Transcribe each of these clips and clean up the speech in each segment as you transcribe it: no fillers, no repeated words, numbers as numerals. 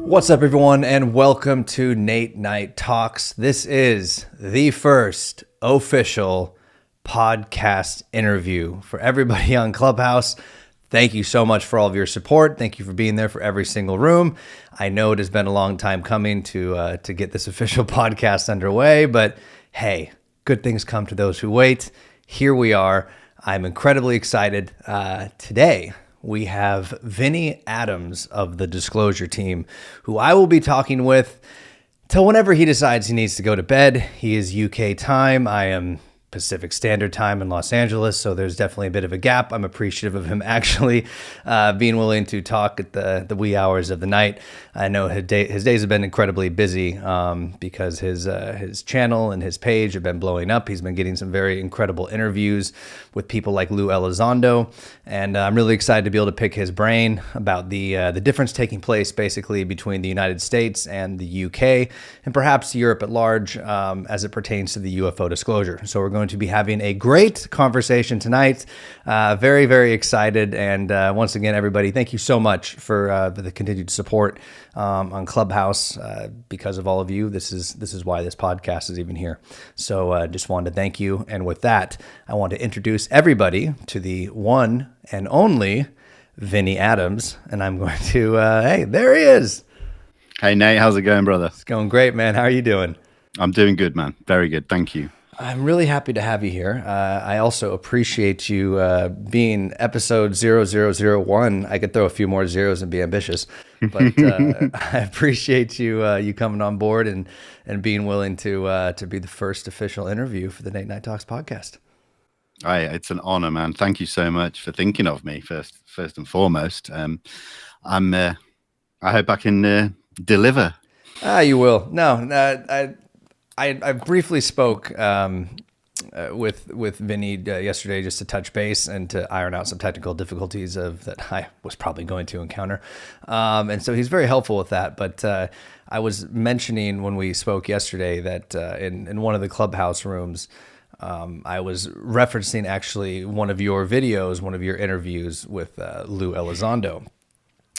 What's up, everyone, and welcome to Nate Night Talks. This is the first official podcast interview for everybody on Clubhouse. Thank you so much for all of your support. Thank you for being there for every single room. I know it has been a long time coming to get this official podcast underway, but hey, good things come to those who wait. Here we are. I'm incredibly excited. Today, we have Vinnie Adams of the Disclosure team, who I will be talking with till whenever he decides he needs to go to bed. He is UK time. I am Pacific Standard Time in Los Angeles, so there's definitely a bit of a gap. I'm appreciative of him actually being willing to talk at the wee hours of the night. I know his days have been incredibly busy because his channel and his page have been blowing up. He's been getting some very incredible interviews with people like Lou Elizondo, and I'm really excited to be able to pick his brain about the difference taking place basically between the United States and the UK, and perhaps Europe at large as it pertains to the UFO disclosure. So we're going to be having a great conversation tonight. Very, very excited. And once again, everybody, thank you so much for the continued support on Clubhouse. Because of all of you, this is why this podcast is even here. So just wanted to thank you. And with that, I want to introduce everybody to the one and only Vinnie Adams. And I'm going to, hey, there he is. Hey, Nate, how's it going, brother? It's going great, man. How are you doing? I'm doing good, man. Very good. Thank you. I'm really happy to have you here. I also appreciate you being episode 0001. I could throw a few more zeros and be ambitious, but I appreciate you coming on board and being willing to be the first official interview for the Nate Night Talks podcast. It's an honor, man. Thank you so much for thinking of me first and foremost. I hope I can deliver. You will. No, I briefly spoke with Vinnie yesterday just to touch base and to iron out some technical difficulties that I was probably going to encounter. And so he's very helpful with that. But I was mentioning when we spoke yesterday that in one of the Clubhouse rooms, I was referencing actually one of your videos, one of your interviews with Lou Elizondo.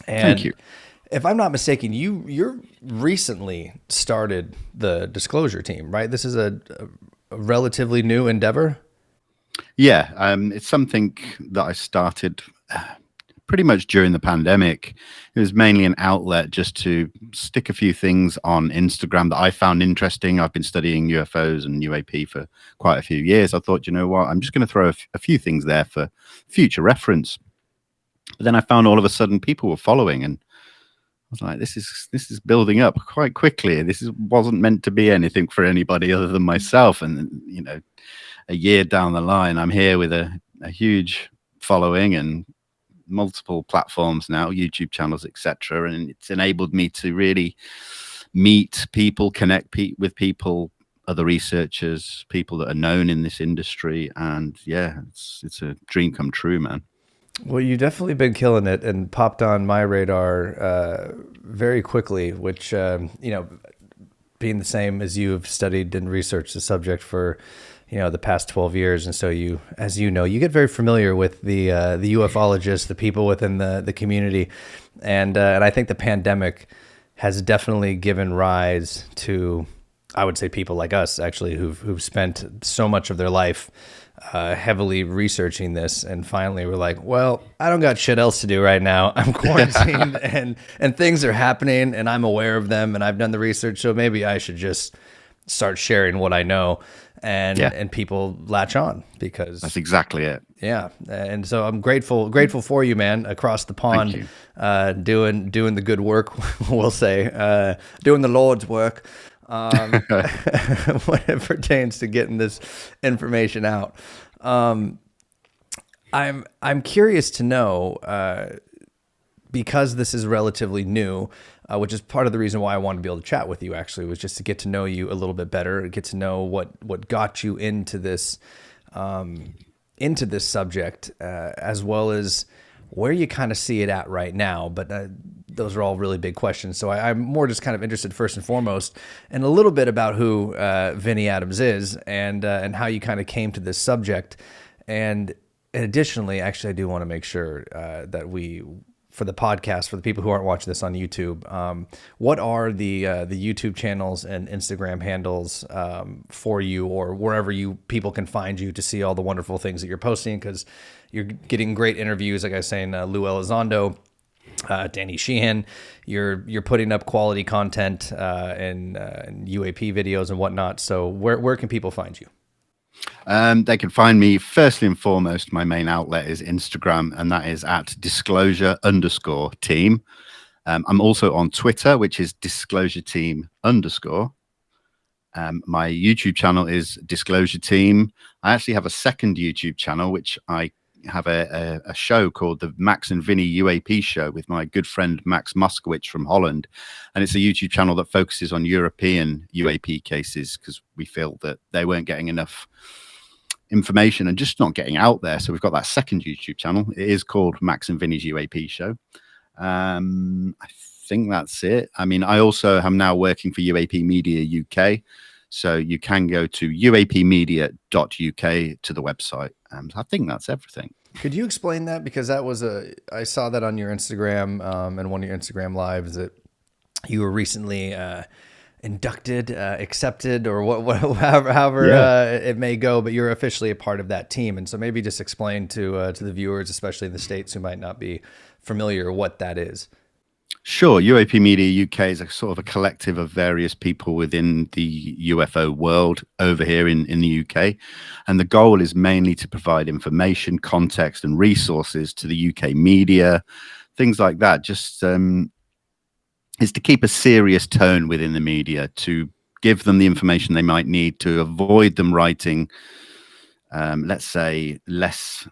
And thank you. If I'm not mistaken, you're recently started the Disclosure team, right? This is a relatively new endeavor. Yeah, it's something that I started pretty much during the pandemic. It was mainly an outlet just to stick a few things on Instagram that I found interesting. I've been studying UFOs and UAP for quite a few years. I thought, you know what, I'm just going to throw a few things there for future reference. But then I found all of a sudden people were following, and I was like, this is building up quite quickly. Wasn't meant to be anything for anybody other than myself. And, you know, a year down the line, I'm here with a huge following and multiple platforms now, YouTube channels, etc. And it's enabled me to really meet people, connect with people, other researchers, people that are known in this industry. And yeah, it's a dream come true, man. Well, you've definitely been killing it and popped on my radar very quickly, which, being the same as you have studied and researched the subject for, the past 12 years. And so you get very familiar with the ufologists, the people within the community. And I think the pandemic has definitely given rise to, I would say, people like us actually who've spent so much of their life heavily researching this, and finally we're like, well, I don't got shit else to do right now. I'm quarantined and things are happening and I'm aware of them and I've done the research, so maybe I should just start sharing what I know, and people latch on because that's exactly it. Yeah. And so I'm grateful for you, man, across the pond, doing the good work, we'll say, doing the Lord's work. When it pertains to getting this information out. I'm curious to know, because this is relatively new, which is part of the reason why I wanted to be able to chat with you, actually, was just to get to know you a little bit better, get to know what got you into this subject, as well as where you kind of see it at right now. But those are all really big questions. So I'm more just kind of interested first and foremost in a little bit about who Vinnie Adams is and how you kind of came to this subject. And additionally, actually, I do want to make sure that we for the podcast, for the people who aren't watching this on YouTube, what are the YouTube channels and Instagram handles for you, or wherever people can find you to see all the wonderful things that you're posting? Because you're getting great interviews, like I was saying, Lou Elizondo, Danny Sheehan. You're putting up quality content and UAP videos and whatnot. So where can people find you? They can find me, firstly and foremost, my main outlet is Instagram, and that is at disclosure_team. I'm also on Twitter, which is disclosure_team_. My YouTube channel is Disclosure Team. I actually have a second YouTube channel, which I have a show called the Max and Vinnie UAP show with my good friend Max Moskowitz from Holland. And it's a YouTube channel that focuses on European UAP cases, because we feel that they weren't getting enough information and just not getting out there. So we've got that second YouTube channel. It is called Max and Vinnie's UAP show. I think that's it. I mean, I also am now working for UAP Media UK. So you can go to uapmedia.uk to the website. I think that's everything. Could you explain that? Because I saw that on your Instagram and one of your Instagram lives that you were recently inducted, accepted, or however it may go, but you're officially a part of that team. And so maybe just explain to the viewers, especially in the States who might not be familiar, what that is. Sure. UAP Media UK is a sort of a collective of various people within the UFO world over here in the UK. And the goal is mainly to provide information, context, and resources to the UK media, things like that. Just is to keep a serious tone within the media, to give them the information they might need, to avoid them writing, let's say, less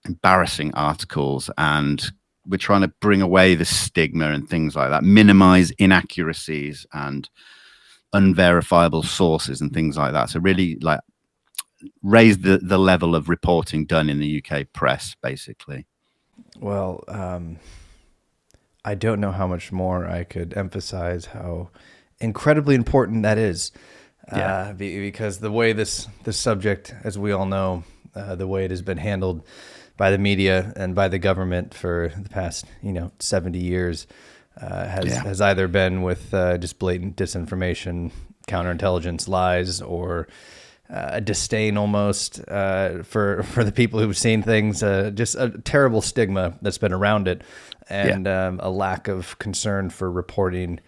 embarrassing articles, and we're trying to bring away the stigma and things like that, minimize inaccuracies and unverifiable sources and things like that. So really like raise the level of reporting done in the UK press, basically. Well, I don't know how much more I could emphasize how incredibly important that is. Because the way this subject, as we all know, the way it has been handled by the media and by the government for the past, 70 years, has either been with just blatant disinformation, counterintelligence lies, or a disdain almost for the people who've seen things, just a terrible stigma that's been around it, and a lack of concern for reporting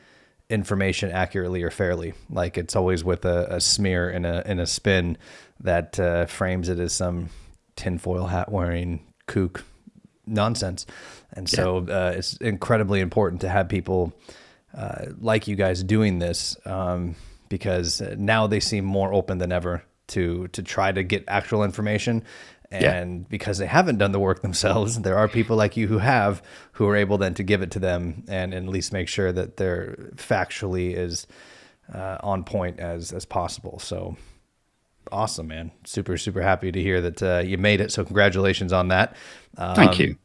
information accurately or fairly. Like it's always with a smear and a spin that frames it as some tinfoil hat wearing kook nonsense. And so it's incredibly important to have people like you guys doing this, because now they seem more open than ever to try to get actual information. And because they haven't done the work themselves, there are people like you who are able then to give it to them and at least make sure that they're factually as on point as possible. So awesome, man. Super, super happy to hear that you made it. So congratulations on that. Thank you.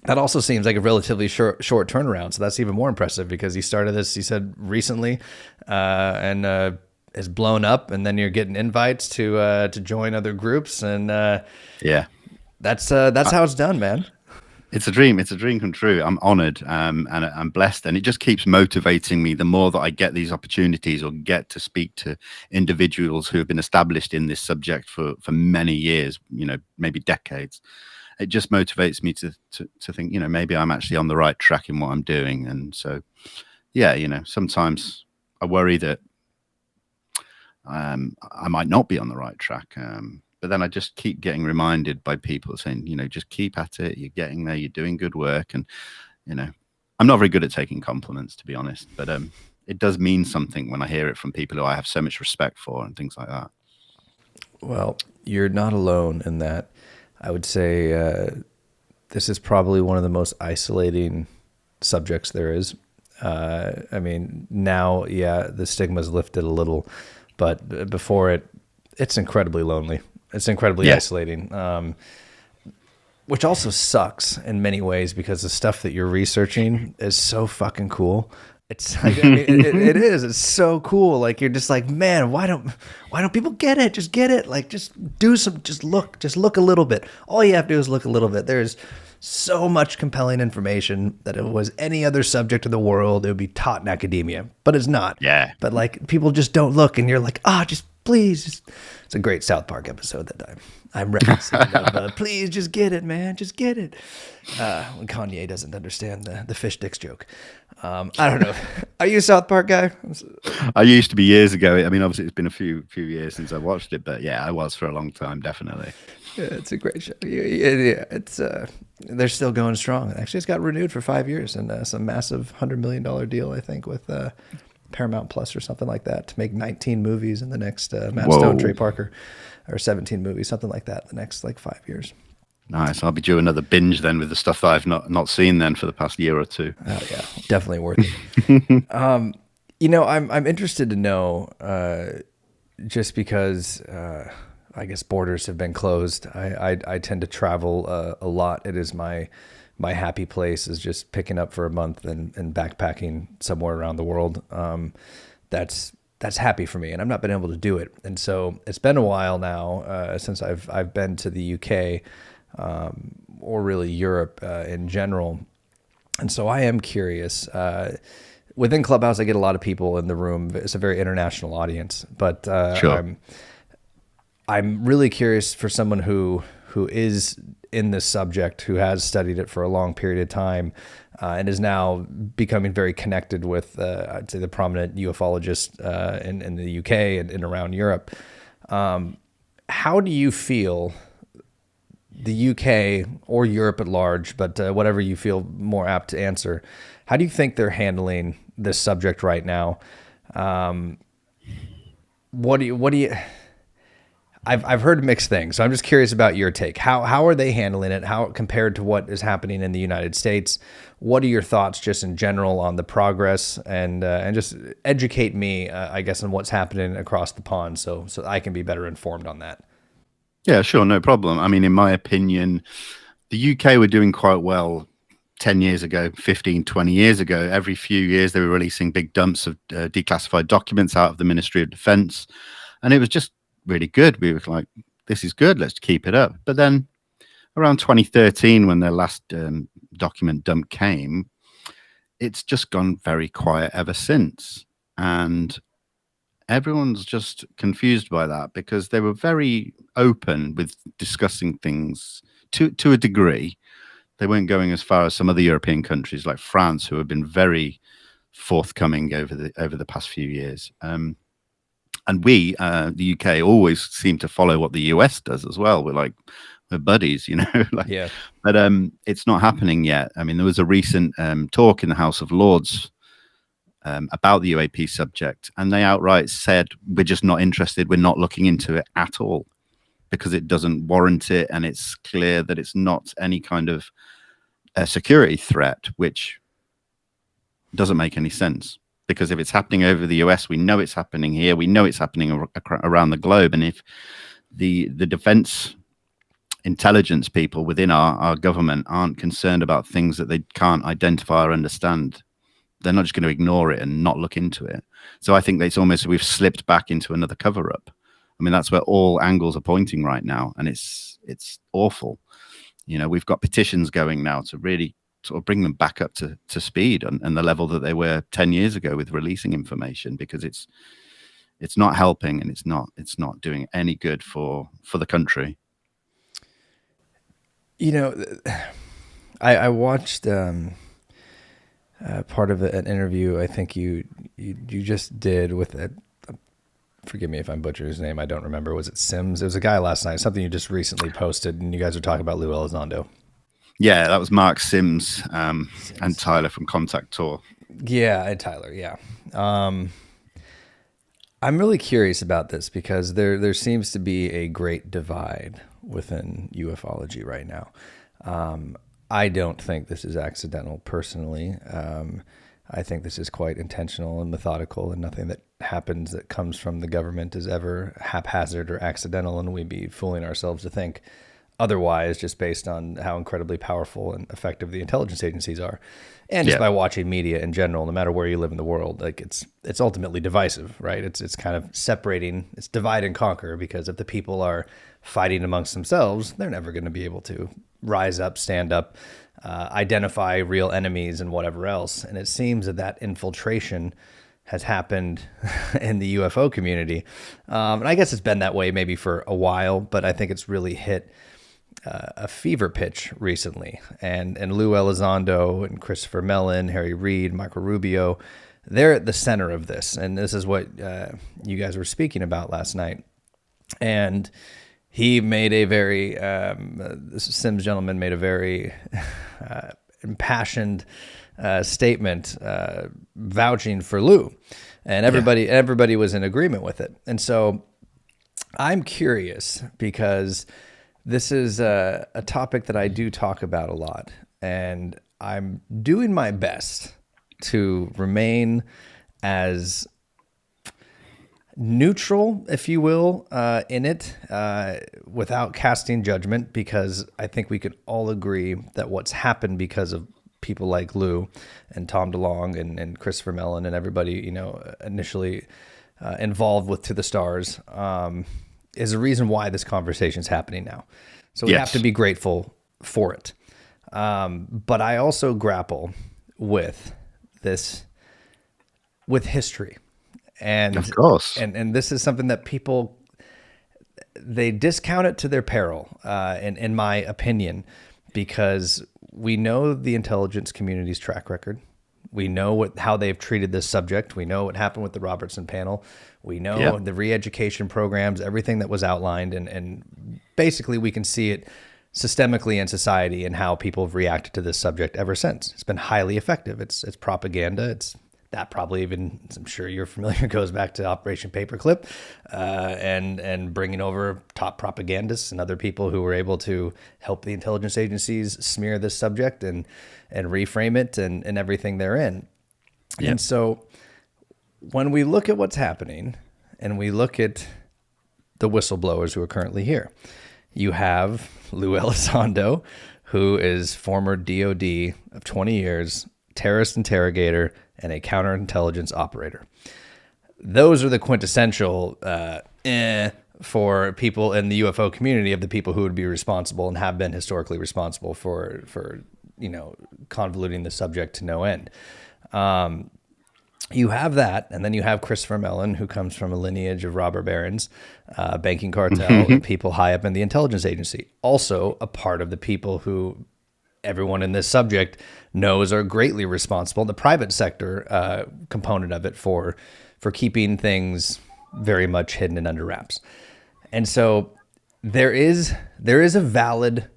That also seems like a relatively short turnaround. So that's even more impressive because you started this, you said, recently, and has blown up, and then you're getting invites to join other groups, and that's how it's done, man. It's a dream. It's a dream come true. I'm honored, and I'm blessed, and it just keeps motivating me the more that I get these opportunities or get to speak to individuals who have been established in this subject for many years, maybe decades. It just motivates me to think, maybe I'm actually on the right track in what I'm doing. And so, sometimes I worry that I might not be on the right track. But then I just keep getting reminded by people saying, just keep at it. You're getting there. You're doing good work. And, I'm not very good at taking compliments, to be honest, but it does mean something when I hear it from people who I have so much respect for and things like that. Well, you're not alone in that. I would say this is probably one of the most isolating subjects there is. I mean, now, the stigma's lifted a little, but before it's incredibly lonely. It's incredibly isolating, which also sucks in many ways because the stuff that you're researching is so fucking cool. It's like, it is. It's so cool. Like you're just like, man, why don't people get it? Just get it. Like just look a little bit. All you have to do is look a little bit. There's so much compelling information that if it was any other subject in the world, it would be taught in academia, but it's not. Yeah. But like people just don't look, and you're like, just please. It's a great South Park episode that I'm referencing. Please just get it, man. Just get it. When Kanye doesn't understand the fish sticks joke. I don't know. Are you a South Park guy? I used to be years ago. I mean, obviously, it's been a few years since I watched it, but yeah, I was for a long time, definitely. Yeah, it's a great show. Yeah, it's they're still going strong. Actually, it's got renewed for 5 years and some massive $100 million deal, I think, with Paramount Plus or something like that to make 19 movies in the next Matt Stone, Trey Parker, or 17 movies, something like that, in the next like 5 years. Nice. I'll be due another binge then with the stuff that I've not seen then for the past year or two. Oh yeah, definitely worth it. I'm interested to know, just because I guess borders have been closed. I tend to travel a lot. It is my happy place is just picking up for a month and backpacking somewhere around the world. That's happy for me, and I've not been able to do it. And so it's been a while now since I've been to the UK. Or really Europe in general. And so I am curious. Within Clubhouse, I get a lot of people in the room. It's a very international audience. But Sure. I'm really curious for someone who is in this subject, who has studied it for a long period of time, and is now becoming very connected with, I'd say, the prominent ufologists in the UK and around Europe. How do you feel the UK or Europe at large, but whatever you feel more apt to answer, how do you think they're handling this subject right now? What do you? I've heard mixed things, so I'm just curious about your take. How are they handling it? How compared to what is happening in the United States? What are your thoughts, just in general, on the progress and just educate me, I guess, on what's happening across the pond, so I can be better informed on that. Yeah, sure, no problem. I mean, in my opinion, the UK were doing quite well 10 years ago, 15, 20 years ago. Every few years, they were releasing big dumps of declassified documents out of the Ministry of Defense. And it was just really good. We were like, this is good, let's keep it up. But then around 2013, when their last document dump came, it's just gone very quiet ever since. And everyone's just confused by that because they were very open with discussing things to a degree. They weren't going as far as some other European countries like France, who have been very forthcoming over the past few years. And we, the UK, always seem to follow what the US does as well. We're buddies, like, Yeah. But it's not happening yet. I mean, there was a recent talk in the House of Lords about the UAP subject, and they outright said, we're just not interested, we're not looking into it at all, because it doesn't warrant it, and it's clear that it's not any kind of security threat, which doesn't make any sense. Because if it's happening over the US, we know it's happening here, we know it's happening around the globe, and if the defense intelligence people within our government aren't concerned about things that they can't identify or understand, they're not just going to ignore it and not look into it. So I think that it's almost, we've slipped back into another cover up. I mean, that's where all angles are pointing right now, and it's awful. We've got petitions going now to really sort of bring them back up to speed and the level that they were 10 years ago with releasing information, because it's not helping, and it's not doing any good for the country. I watched part of an interview I think you just did with it. Forgive me if I'm butchering his name. I don't remember. Was it Sims? It was a guy last night. Something you just recently posted, and you guys were talking about Lou Elizondo. Yeah, that was Mark Sims, and Tyler from Contact Tour. Yeah, and Tyler. Yeah. I'm really curious about this because there seems to be a great divide within ufology right now. I don't think this is accidental personally. I think this is quite intentional and methodical, and nothing that happens that comes from the government is ever haphazard or accidental, and we'd be fooling ourselves to think otherwise, just based on how incredibly powerful and effective the intelligence agencies are, and just by watching media in general. No matter where you live in the world, like it's ultimately divisive, right? It's kind of separating, it's divide and conquer, because if the people are fighting amongst themselves, they're never going to be able to rise up, stand up, identify real enemies and whatever else. And it seems that infiltration has happened in the UFO community. And I guess it's been that way maybe for a while, but I think it's really hit a fever pitch recently. And Lou Elizondo and Christopher Mellon, Harry Reid, Marco Rubio, they're at the center of this. And this is what you guys were speaking about last night. And he made a very, this Sims gentleman made a very impassioned statement vouching for Lou. And everybody was in agreement with it. And so I'm curious, because this is a topic that I do talk about a lot, and I'm doing my best to remain as neutral, if you will, in it, without casting judgment, because I think we could all agree that what's happened because of people like Lou and Tom DeLonge and Christopher Mellon and everybody, initially involved with To the Stars, is a reason why this conversation is happening now. So we have to be grateful for it. But I also grapple with this, with history. And of course. And this is something that people, they discount it to their peril, in my opinion, because we know the intelligence community's track record. We know how they've treated this subject. We know what happened with the Robertson panel. We know the re-education programs, everything that was outlined, and basically we can see it systemically in society and how people have reacted to this subject ever since. It's been highly effective. It's propaganda. It's that probably even, I'm sure you're familiar, goes back to Operation Paperclip, and bringing over top propagandists and other people who were able to help the intelligence agencies smear this subject and reframe it and everything therein. Yep. And so when we look at what's happening and we look at the whistleblowers who are currently here, you have Lou Elizondo, who is former DOD of 20 years, terrorist interrogator, and a counterintelligence operator. Those are the quintessential for people in the UFO community, of the people who would be responsible and have been historically responsible for convoluting the subject to no end. You have that, and then you have Christopher Mellon, who comes from a lineage of robber barons, banking cartel, and people high up in the intelligence agency. Also a part of the people who everyone in this subject knows are greatly responsible, the private sector component of it, for keeping things very much hidden and under wraps. And so there is a valid,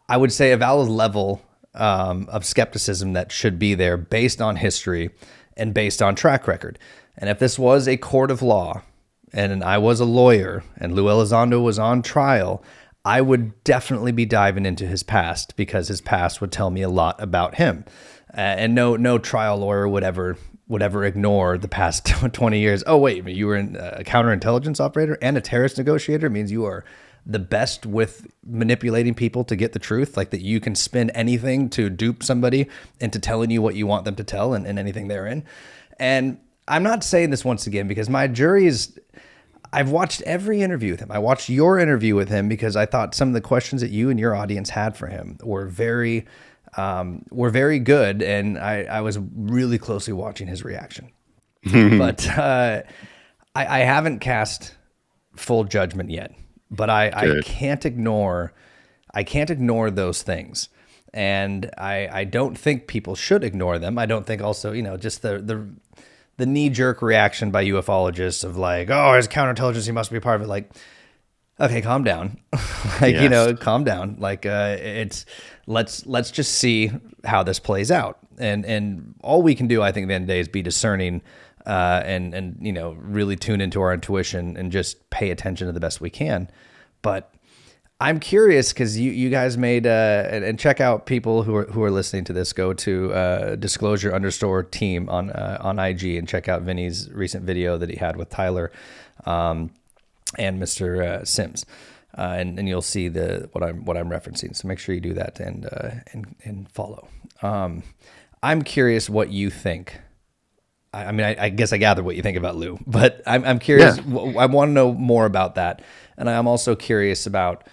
I would say, a valid level of skepticism that should be there based on history and based on track record. And if this was a court of law and I was a lawyer and Lou Elizondo was on trial, I would definitely be diving into his past, because his past would tell me a lot about him. And no trial lawyer would ever ignore the past 20 years. Oh, wait, you were a counterintelligence operator and a terrorist negotiator? It means you are the best with manipulating people to get the truth, like that you can spin anything to dupe somebody into telling you what you want them to tell and anything therein. And I'm not saying this once again because my jury is... I've watched every interview with him. I watched your interview with him because I thought some of the questions that you and your audience had for him were very good, and I was really closely watching his reaction. But I haven't cast full judgment yet. But I can't ignore those things, and I don't think people should ignore them. I don't think also just the knee-jerk reaction by ufologists of like, oh, his counterintelligence, he must be part of it. Like, okay, calm down. Calm down. Like, let's just see how this plays out. And all we can do, I think, at the end of the day, is be discerning and really tune into our intuition and just pay attention to the best we can. But I'm curious, because you guys made and check out, people who are listening to this, go to disclosure_team on IG and check out Vinnie's recent video that he had with Tyler and Mr. Sims. and you'll see what I'm referencing. So make sure you do that and follow. I'm curious what you think. I mean, I guess I gather what you think about Lou, but I'm curious. Yeah. I want to know more about that, and I'm also curious about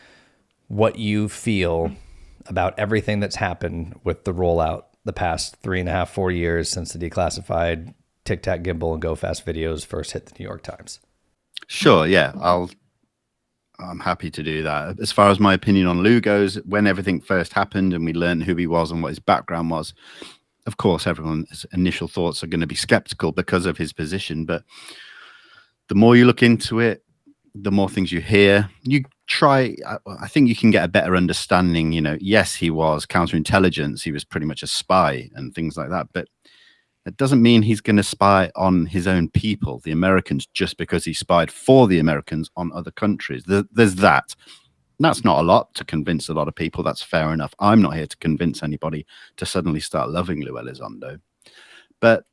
what you feel about everything that's happened with the rollout the past 3.5, 4 years since the declassified Tic Tac Gimbal and Go Fast videos first hit the New York Times. Sure. Yeah. I'm happy to do that. As far as my opinion on Lou goes, when everything first happened and we learned who he was and what his background was, of course, everyone's initial thoughts are going to be skeptical because of his position. But the more you look into it, the more things you hear, I think you can get a better understanding. Yes, he was counterintelligence. He was pretty much a spy and things like that. But it doesn't mean he's going to spy on his own people, the Americans, just because he spied for the Americans on other countries. There's that. That's not a lot to convince a lot of people. That's fair enough. I'm not here to convince anybody to suddenly start loving Lou Elizondo. But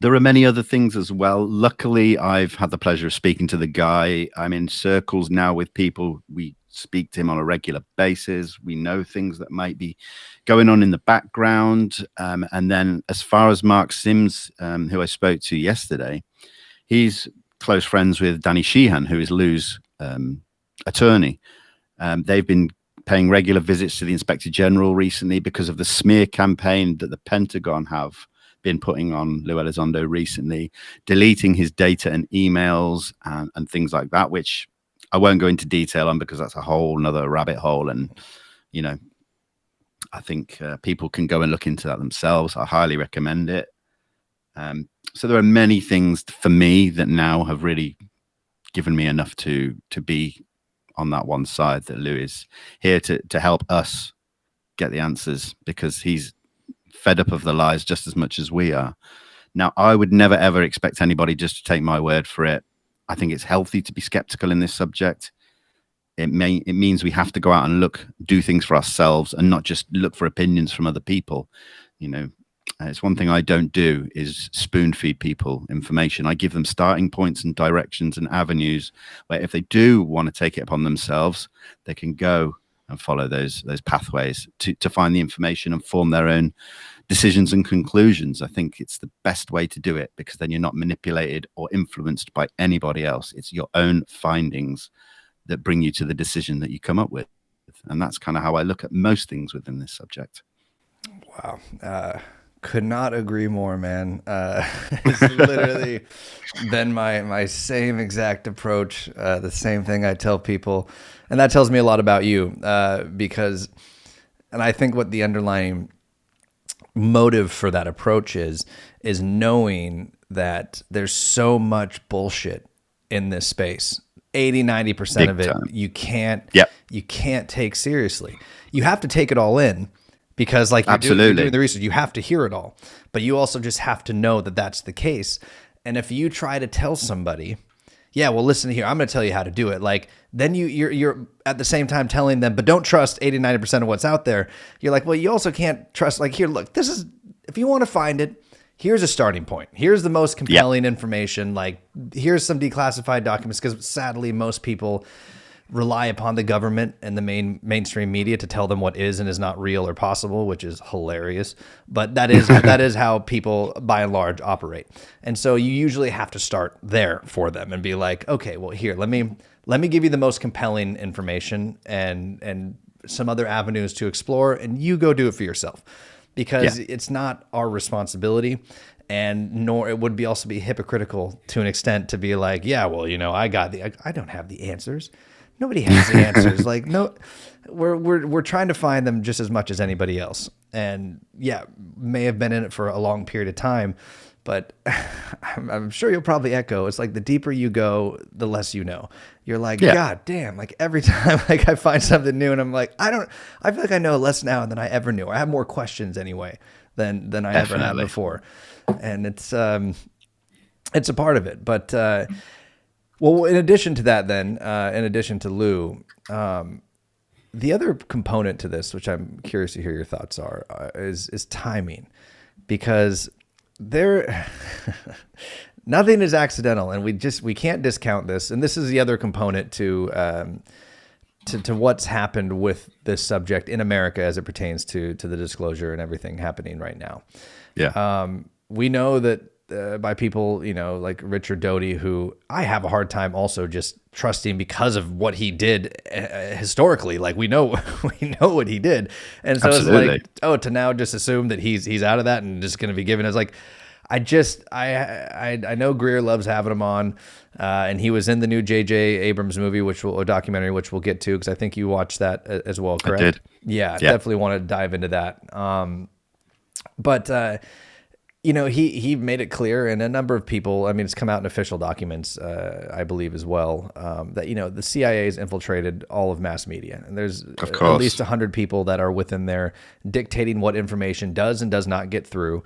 there are many other things as well. Luckily, I've had the pleasure of speaking to the guy. I'm in circles now with people. We speak to him on a regular basis. We know things that might be going on in the background. And then as far as Mark Sims, who I spoke to yesterday, he's close friends with Danny Sheehan, who is Lou's attorney. They've been paying regular visits to the Inspector General recently because of the smear campaign that the Pentagon have been putting on Lou Elizondo recently, deleting his data and emails and things like that, which I won't go into detail on because that's a whole nother rabbit hole. And, I think people can go and look into that themselves. I highly recommend it. So there are many things for me that now have really given me enough to be on that one side, that Lou is here to help us get the answers, because he's fed up of the lies just as much as we are. Now, I would never, ever expect anybody just to take my word for it. I think it's healthy to be skeptical in this subject. It means we have to go out and do things for ourselves and not just look for opinions from other people. It's one thing I don't do is spoon feed people information. I give them starting points and directions and avenues where if they do want to take it upon themselves, they can go and follow those pathways to find the information and form their own decisions and conclusions. I think it's the best way to do it, because then you're not manipulated or influenced by anybody else. It's your own findings that bring you to the decision that you come up with. And that's kind of how I look at most things within this subject. Wow. Could not agree more, man. It's literally been my same exact approach, the same thing I tell people. And that tells me a lot about you, because I think what the underlying motive for that approach is knowing that there's so much bullshit in this space. 80-90% of it you can't take seriously. You have to take it all in, because like you're doing the research, you have to hear it all, but you also just have to know that that's the case. And if you try to tell somebody, yeah, well, listen here, I'm going to tell you how to do it, like, then you're at the same time telling them, but don't trust 80-90% of what's out there. You're like, well, you also can't trust, like, here, look, this is, if you want to find it, here's a starting point. Here's the most compelling information. Like, here's some declassified documents, because sadly, most people rely upon the government and the mainstream media to tell them what is and is not real or possible, which is hilarious. But that is how people, by and large, operate. And so you usually have to start there for them and be like, okay, well, here, let me give you the most compelling information and some other avenues to explore, and you go do it for yourself, because it's not our responsibility. And nor it would be also be hypocritical to an extent to be like, yeah, well, I don't have the answers. Nobody has the answers. Like, no, we're trying to find them just as much as anybody else. And yeah, may have been in it for a long period of time, but I'm sure you'll probably echo. It's like the deeper you go, the less you know. You're like, God damn, like every time like I find something new and I'm like, I feel like I know less now than I ever knew. I have more questions anyway than I ever had before. And it's a part of it. But well, in addition to that, then, in addition to Lou, the other component to this, which I'm curious to hear your thoughts are, is timing, because nothing is accidental, and we can't discount this. And this is the other component to to what's happened with this subject in America as it pertains to the disclosure and everything happening right now. Yeah. We know that by people, like Richard Doty, who I have a hard time also just trusting because of what he did historically. Like we know what he did, and so Absolutely. it's like, to now just assume that he's out of that and just going to be given as like. I know Greer loves having him on, and he was in the new J.J. Abrams movie, a documentary, which we'll get to, because I think you watched that as well, correct? I did. Yeah, definitely want to dive into that. But he made it clear, and a number of people, I mean, it's come out in official documents, I believe as well, that, the CIA has infiltrated all of mass media. And there's at least 100 people that are within there dictating what information does and does not get through,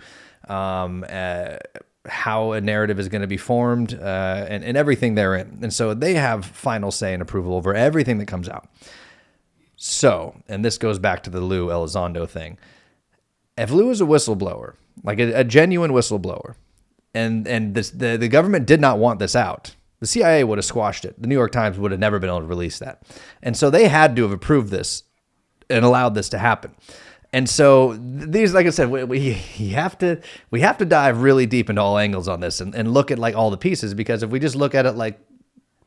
how a narrative is going to be formed, and everything therein. And so they have final say and approval over everything that comes out. So, and this goes back to the Lou Elizondo thing. If Lou is a whistleblower, like a genuine whistleblower, and the government did not want this out, the CIA would have squashed it. The New York Times would have never been able to release that. And so they had to have approved this and allowed this to happen. And so these, like I said, we have to dive really deep into all angles on this and look at like all the pieces, because if we just look at it like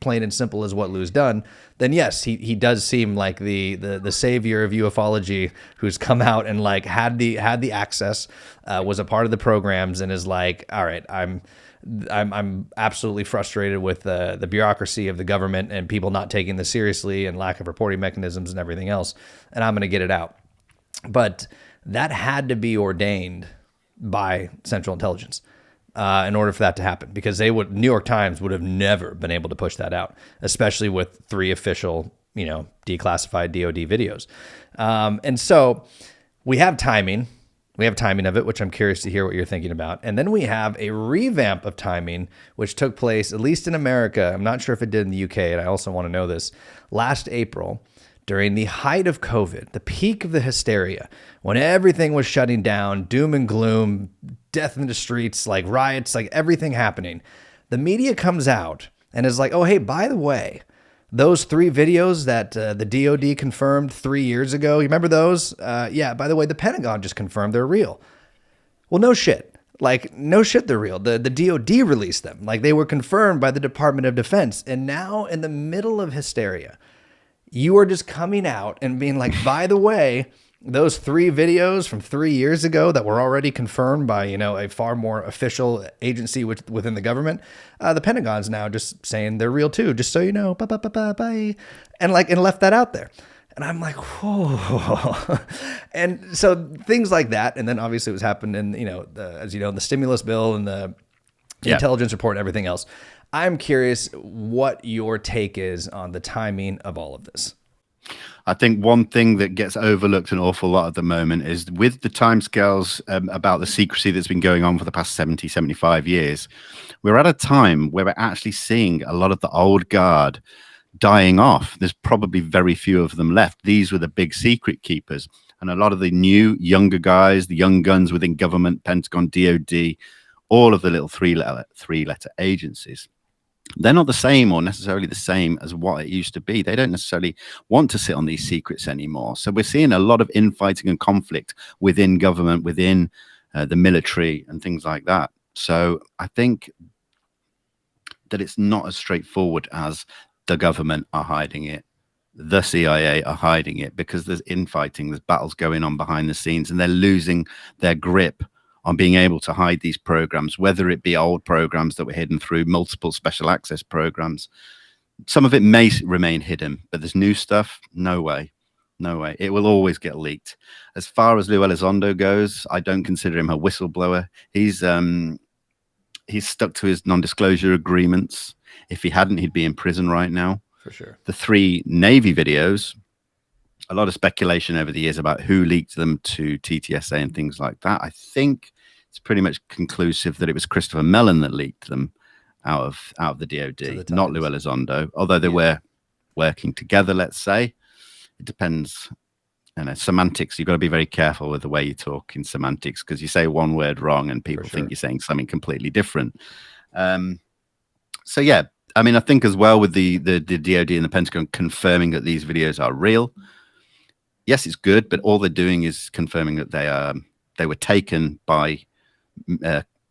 plain and simple as what Lou's done, then yes, he does seem like the savior of ufology, who's come out and like had the access, was a part of the programs, and is like, all right, I'm absolutely frustrated with the bureaucracy of the government and people not taking this seriously and lack of reporting mechanisms and everything else, and I'm going to get it out. But that had to be ordained by Central Intelligence in order for that to happen, because New York Times would have never been able to push that out, especially with 3 official, declassified DoD videos. And so we have timing. We have timing of it, which I'm curious to hear what you're thinking about. And then we have a revamp of timing, which took place, at least in America. I'm not sure if it did in the UK, and I also want to know this. Last April, during the height of COVID, the peak of the hysteria, when everything was shutting down, doom and gloom, death in the streets, like riots, like everything happening, the media comes out and is like, oh, hey, by the way, those 3 videos that the DOD confirmed 3 years ago, you remember those? Yeah, by the way, the Pentagon just confirmed they're real. Well, no shit. Like, no shit, they're real. The DOD released them. Like, they were confirmed by the Department of Defense. And now, in the middle of hysteria, you are just coming out and being like, by the way, those 3 videos from 3 years ago that were already confirmed by, a far more official agency within the government, the Pentagon's now just saying they're real too, just so you know, bye, and left that out there. And I'm like, whoa. And so things like that. And then obviously it was happening in, as you know, the stimulus bill and the intelligence report and everything else. I'm curious what your take is on the timing of all of this. I think one thing that gets overlooked an awful lot at the moment is with the timescales about the secrecy that's been going on for the past 70, 75 years, we're at a time where we're actually seeing a lot of the old guard dying off. There's probably very few of them left. These were the big secret keepers. And a lot of the new, younger guys, the young guns within government, Pentagon, DOD, all of the little three-letter agencies, they're not the same or necessarily the same as what it used to be. They don't necessarily want to sit on these secrets anymore. So we're seeing a lot of infighting and conflict within government, within the military and things like that. So I think that it's not as straightforward as the government are hiding it, the CIA are hiding it, because there's infighting, there's battles going on behind the scenes, and they're losing their grip on being able to hide these programs, whether it be old programs that were hidden through multiple special access programs. Some of it may remain hidden, but there's new stuff. No way. No way. It will always get leaked. As far as Lou Elizondo goes, I don't consider him a whistleblower. He's stuck to his non-disclosure agreements. If he hadn't, he'd be in prison right now. For sure. The 3 Navy videos, a lot of speculation over the years about who leaked them to TTSA and things like that. I think it's pretty much conclusive that it was Christopher Mellon that leaked them out of the DOD, not Lou Elizondo, although they were working together, let's say. It depends. Semantics, you've got to be very careful with the way you talk in semantics, because you say one word wrong and people think you're saying something completely different. So yeah, I mean, I think as well with the DoD and the Pentagon confirming that these videos are real. Yes, it's good, but all they're doing is confirming that they were taken by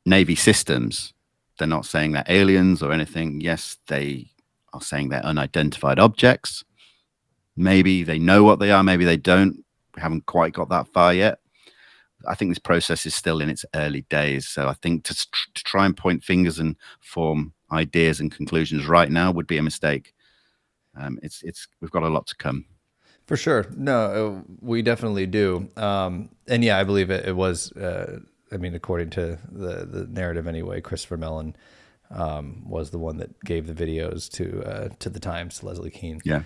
Navy systems. They're not saying they're aliens or anything. Yes, they are saying they're unidentified objects. Maybe they know what they are, maybe they don't. We haven't quite got that far yet. I think this process is still in its early days. So I think to try and point fingers and form ideas and conclusions right now would be a mistake. We've got a lot to come. For sure. No, we definitely do. And yeah, I believe it was, I mean, according to the narrative anyway, Christopher Mellon was the one that gave the videos to the Times, to Leslie Keane. Yeah.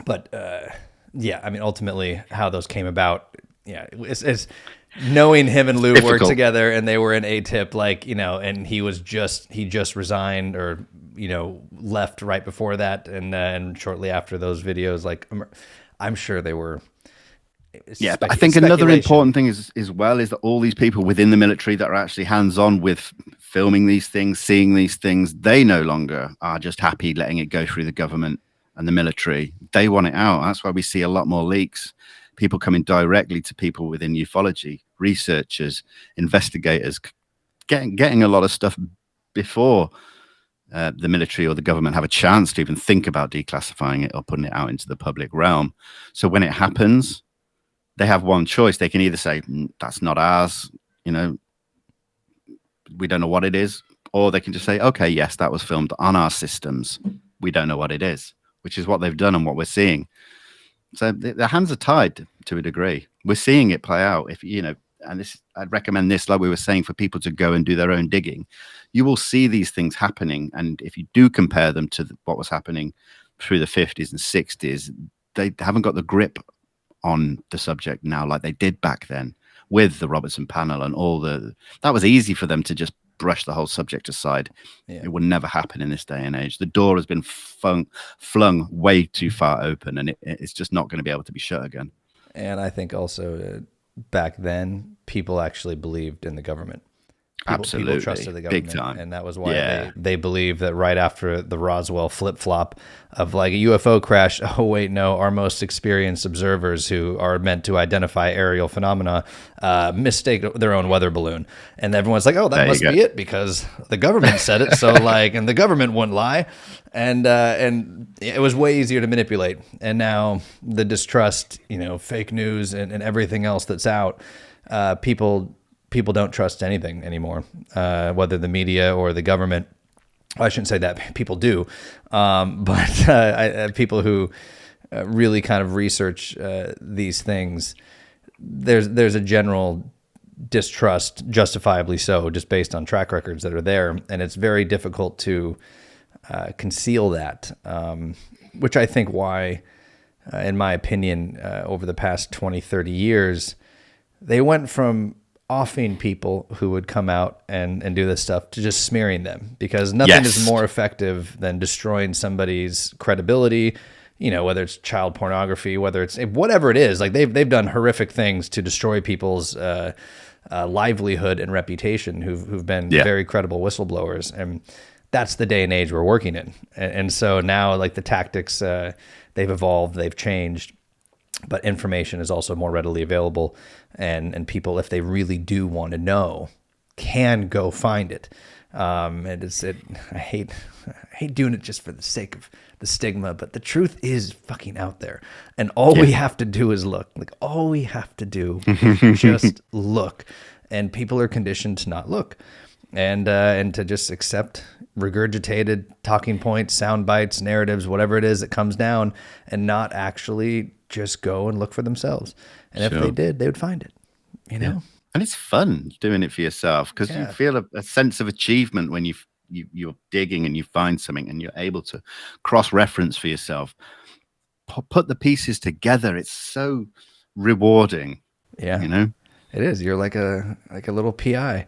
But yeah, I mean, ultimately how those came about, yeah, it's knowing him and Lou worked together and they were in ATIP, like, and he just resigned or, left right before that. And shortly after those videos, like, I'm sure they were. Yeah, but I think another important thing is that all these people within the military that are actually hands-on with filming these things, seeing these things, they no longer are just happy letting it go through the government and the military. They want it out. That's why we see a lot more leaks. People coming directly to people within ufology, researchers, investigators, getting a lot of stuff before the military or the government have a chance to even think about declassifying it or putting it out into the public realm. So when it happens, they have one choice. They can either say, that's not ours, we don't know what it is, or they can just say, okay, yes, that was filmed on our systems. We don't know what it is, which is what they've done and what we're seeing. So their hands are tied to a degree. We're seeing it play out. And this, I'd recommend this, like we were saying, for people to go and do their own digging. You will see these things happening. And if you do compare them to what was happening through the 50s and 60s, they haven't got the grip on the subject now like they did back then with the Robertson panel and that was easy for them to just brush the whole subject aside. Yeah. It would never happen in this day and age. The door has been flung way too far open, and it's just not going to be able to be shut again. And I think also back then, people actually believed in the government. People trusted the government, big time. And that was why they believed that right after the Roswell flip-flop of like a UFO crash, oh wait, no, our most experienced observers who are meant to identify aerial phenomena mistake their own weather balloon. And everyone's like, oh, that must be it because the government said it. So and the government wouldn't lie. And it was way easier to manipulate. And now the distrust, fake news and everything else that's out, people don't trust anything anymore, whether the media or the government. I shouldn't say that. People do. But people who really kind of research these things, there's a general distrust, justifiably so, just based on track records that are there. And it's very difficult to conceal that, which I think why, in my opinion, over the past 20, 30 years, they went from offing people who would come out and do this stuff to just smearing them, because nothing is more effective than destroying somebody's credibility, whether it's child pornography, whether it's whatever it is. Like they've done horrific things to destroy people's livelihood and reputation who've been very credible whistleblowers. And that's the day and age we're working in. And so now like the tactics, they've evolved, they've changed. But information is also more readily available, and people, if they really do want to know, can go find it. And I hate doing it just for the sake of the stigma, but the truth is fucking out there, and all we have to do is look. Like all we have to do is just look, and people are conditioned to not look, and to just accept regurgitated talking points, sound bites, narratives, whatever it is that comes down, and not actually just go and look for themselves. And if they did, they would find it, And it's fun doing it for yourself, because you feel a sense of achievement when you're digging and you find something and you're able to cross-reference for yourself, put the pieces together. It's so rewarding. It is. You're like a little PI.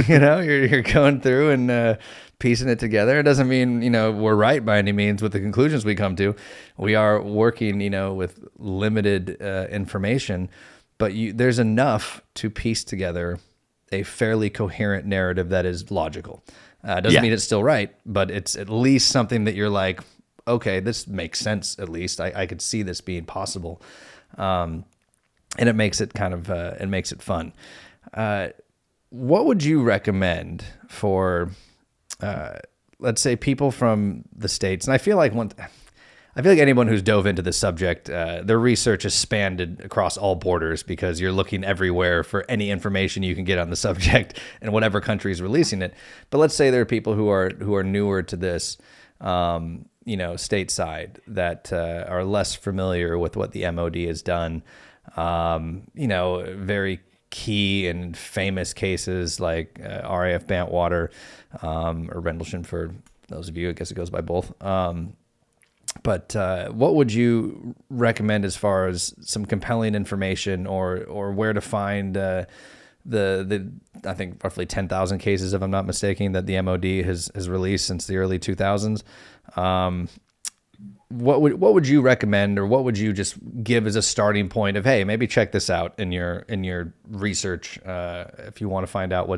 You're going through and piecing it together. It doesn't mean, we're right by any means with the conclusions we come to. We are working, with limited information, but there's enough to piece together a fairly coherent narrative that is logical. Doesn't mean it's still right, but it's at least something that you're like, okay, this makes sense. At least I could see this being possible. And it makes it kind of, it makes it fun. What would you recommend for, let's say, people from the States? And I feel like anyone who's dove into this subject, their research has spanned across all borders, because you're looking everywhere for any information you can get on the subject and whatever country is releasing it. But let's say there are people who are newer to this, stateside, that are less familiar with what the MOD has done. Very key and famous cases like RAF Bantwater, or Rendlesham for those of you. I guess it goes by both. But what would you recommend as far as some compelling information, or where to find the I think roughly 10,000 cases, if I'm not mistaken, that the MOD has released since the early 2000s? What would you recommend, or what would you just give as a starting point of, hey, maybe check this out in your research if you want to find out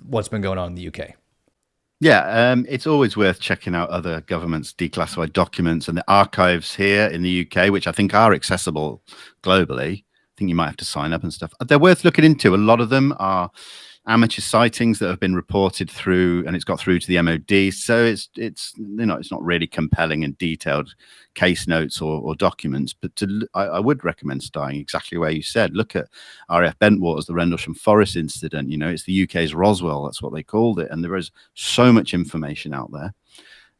what's been going on in the UK? Yeah, it's always worth checking out other governments' declassified documents and the archives here in the UK, which I think are accessible globally. I think you might have to sign up and stuff. They're worth looking into. A lot of them are amateur sightings that have been reported through, and it's got through to the MOD. So it's not really compelling and detailed case notes or documents. But I would recommend starting exactly where you said. Look at RAF Bentwater's, the Rendlesham Forest incident. It's the UK's Roswell. That's what they called it. And there is so much information out there.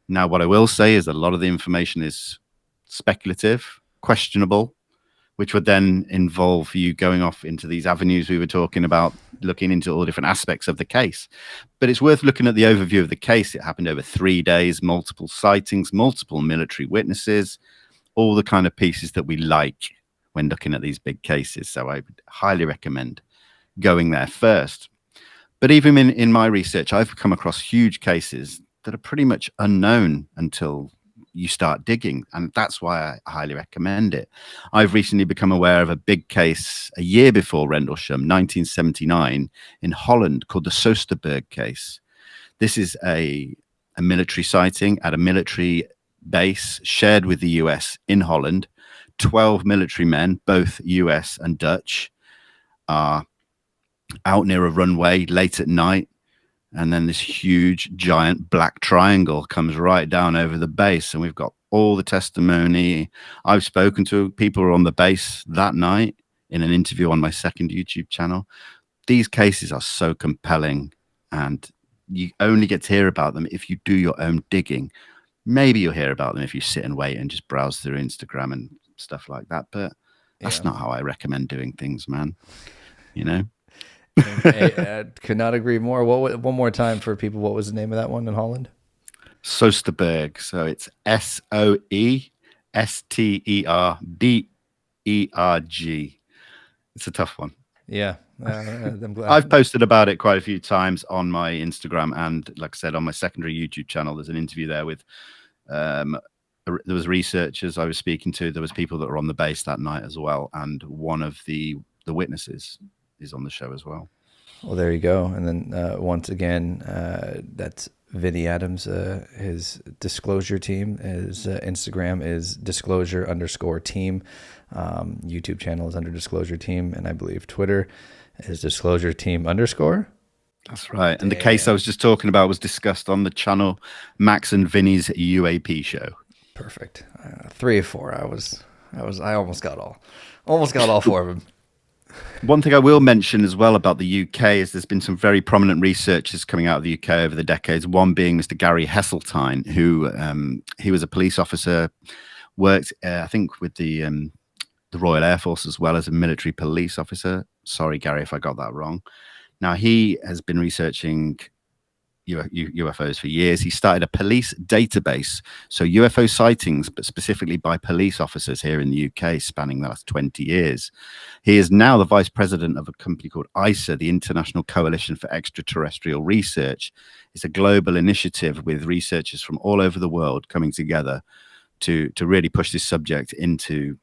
Now, what I will say is that a lot of the information is speculative, questionable, which would then involve you going off into these avenues we were talking about, looking into all different aspects of the case. But it's worth looking at the overview of the case. It happened over 3 days, multiple sightings, multiple military witnesses, all the kind of pieces that we like when looking at these big cases. So I would highly recommend going there first. But even in my research, I've come across huge cases that are pretty much unknown until you start digging, and that's why I highly recommend it. I've recently become aware of a big case a year before Rendlesham, 1979, in Holland, called the Soesterberg case. This is a military sighting at a military base shared with the US in Holland. 12 military men, both US and Dutch, are out near a runway late at night. And then this huge, giant black triangle comes right down over the base. And we've got all the testimony. I've spoken to people who were on the base that night in an interview on my second YouTube channel. These cases are so compelling, and you only get to hear about them if you do your own digging. Maybe you'll hear about them if you sit and wait and just browse through Instagram and stuff like that. But that's not how I recommend doing things, man. I could not agree more. One more time for people, what was the name of that one in Holland? Soesterberg. So it's Soesterberg. It's a tough one. Yeah. I'm glad. I've posted about it quite a few times on my Instagram, and like I said, on my secondary YouTube channel, there's an interview there with there was researchers I was speaking to. There was people that were on the base that night as well, and one of the witnesses is on the show as well. Well, there you go. And then once again, that's Vinnie Adams. His disclosure team, his Instagram is disclosure_team. YouTube channel is under disclosure team, and I believe Twitter is disclosure team _. That's right. And the case I was just talking about was discussed on the channel Max and Vinnie's UAP show. Perfect. 3 or 4. I almost got all 4 of them. One thing I will mention as well about the UK is there's been some very prominent researchers coming out of the UK over the decades. One being Mr. Gary Heseltine, who he was a police officer, worked I think with the Royal Air Force as well as a military police officer. Sorry, Gary, if I got that wrong. Now, he has been researching UFOs for years. He started a police database, so UFO sightings, but specifically by police officers here in the UK, spanning the last 20 years. He is now the vice president of a company called ISA, the International Coalition for Extraterrestrial Research. It's a global initiative with researchers from all over the world coming together to really push this subject into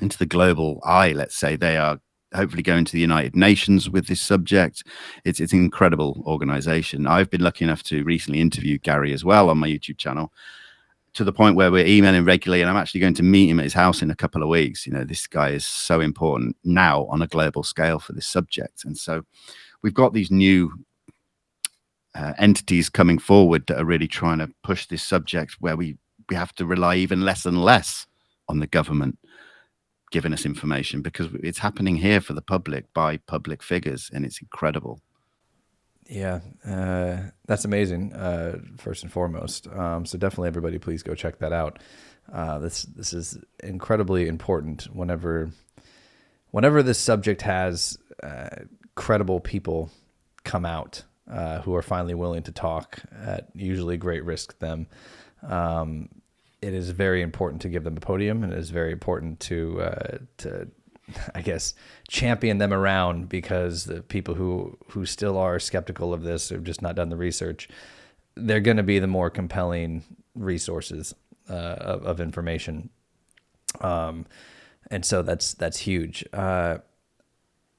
the global eye. Let's say they are hopefully going to the United Nations with this subject. It's an incredible organization. I've been lucky enough to recently interview Gary as well on my YouTube channel, to the point where we're emailing regularly, and I'm actually going to meet him at his house in a couple of weeks. You know, this guy is so important now on a global scale for this subject. And so we've got these new entities coming forward that are really trying to push this subject, where we have to rely even less and less on the government giving us information, because it's happening here for the public by public figures, and it's incredible. Yeah, that's amazing. First and foremost, so definitely everybody, please go check that out. This is incredibly important. Whenever this subject has credible people come out who are finally willing to talk at usually great risk to them, it is very important to give them a podium, and it is very important to I guess, champion them around, because the people who still are skeptical of this, or have just not done the research, they're going to be the more compelling resources of information. And so that's huge. I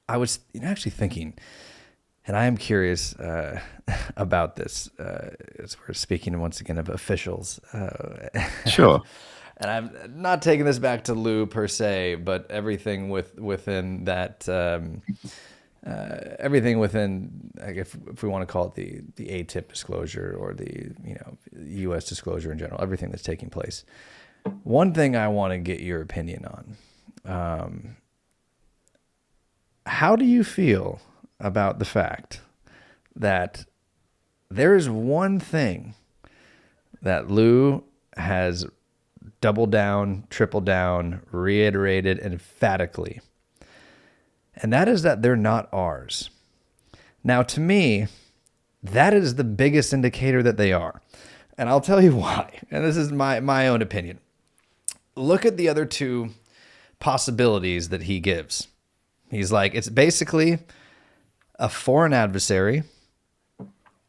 was actually thinking, and I am curious about this, as we're speaking once again of officials. Sure. And I'm not taking this back to Lou per se, but everything within that, everything within, if we want to call it the ATIP disclosure, or the U.S. disclosure in general, everything that's taking place. One thing I want to get your opinion on: how do you feel about the fact that there is one thing that Lou has doubled down, tripled down, reiterated emphatically, and that is that they're not ours? Now, to me, that is the biggest indicator that they are, and I'll tell you why. And this is my own opinion. Look at the other two possibilities that he gives. He's like, it's basically a foreign adversary,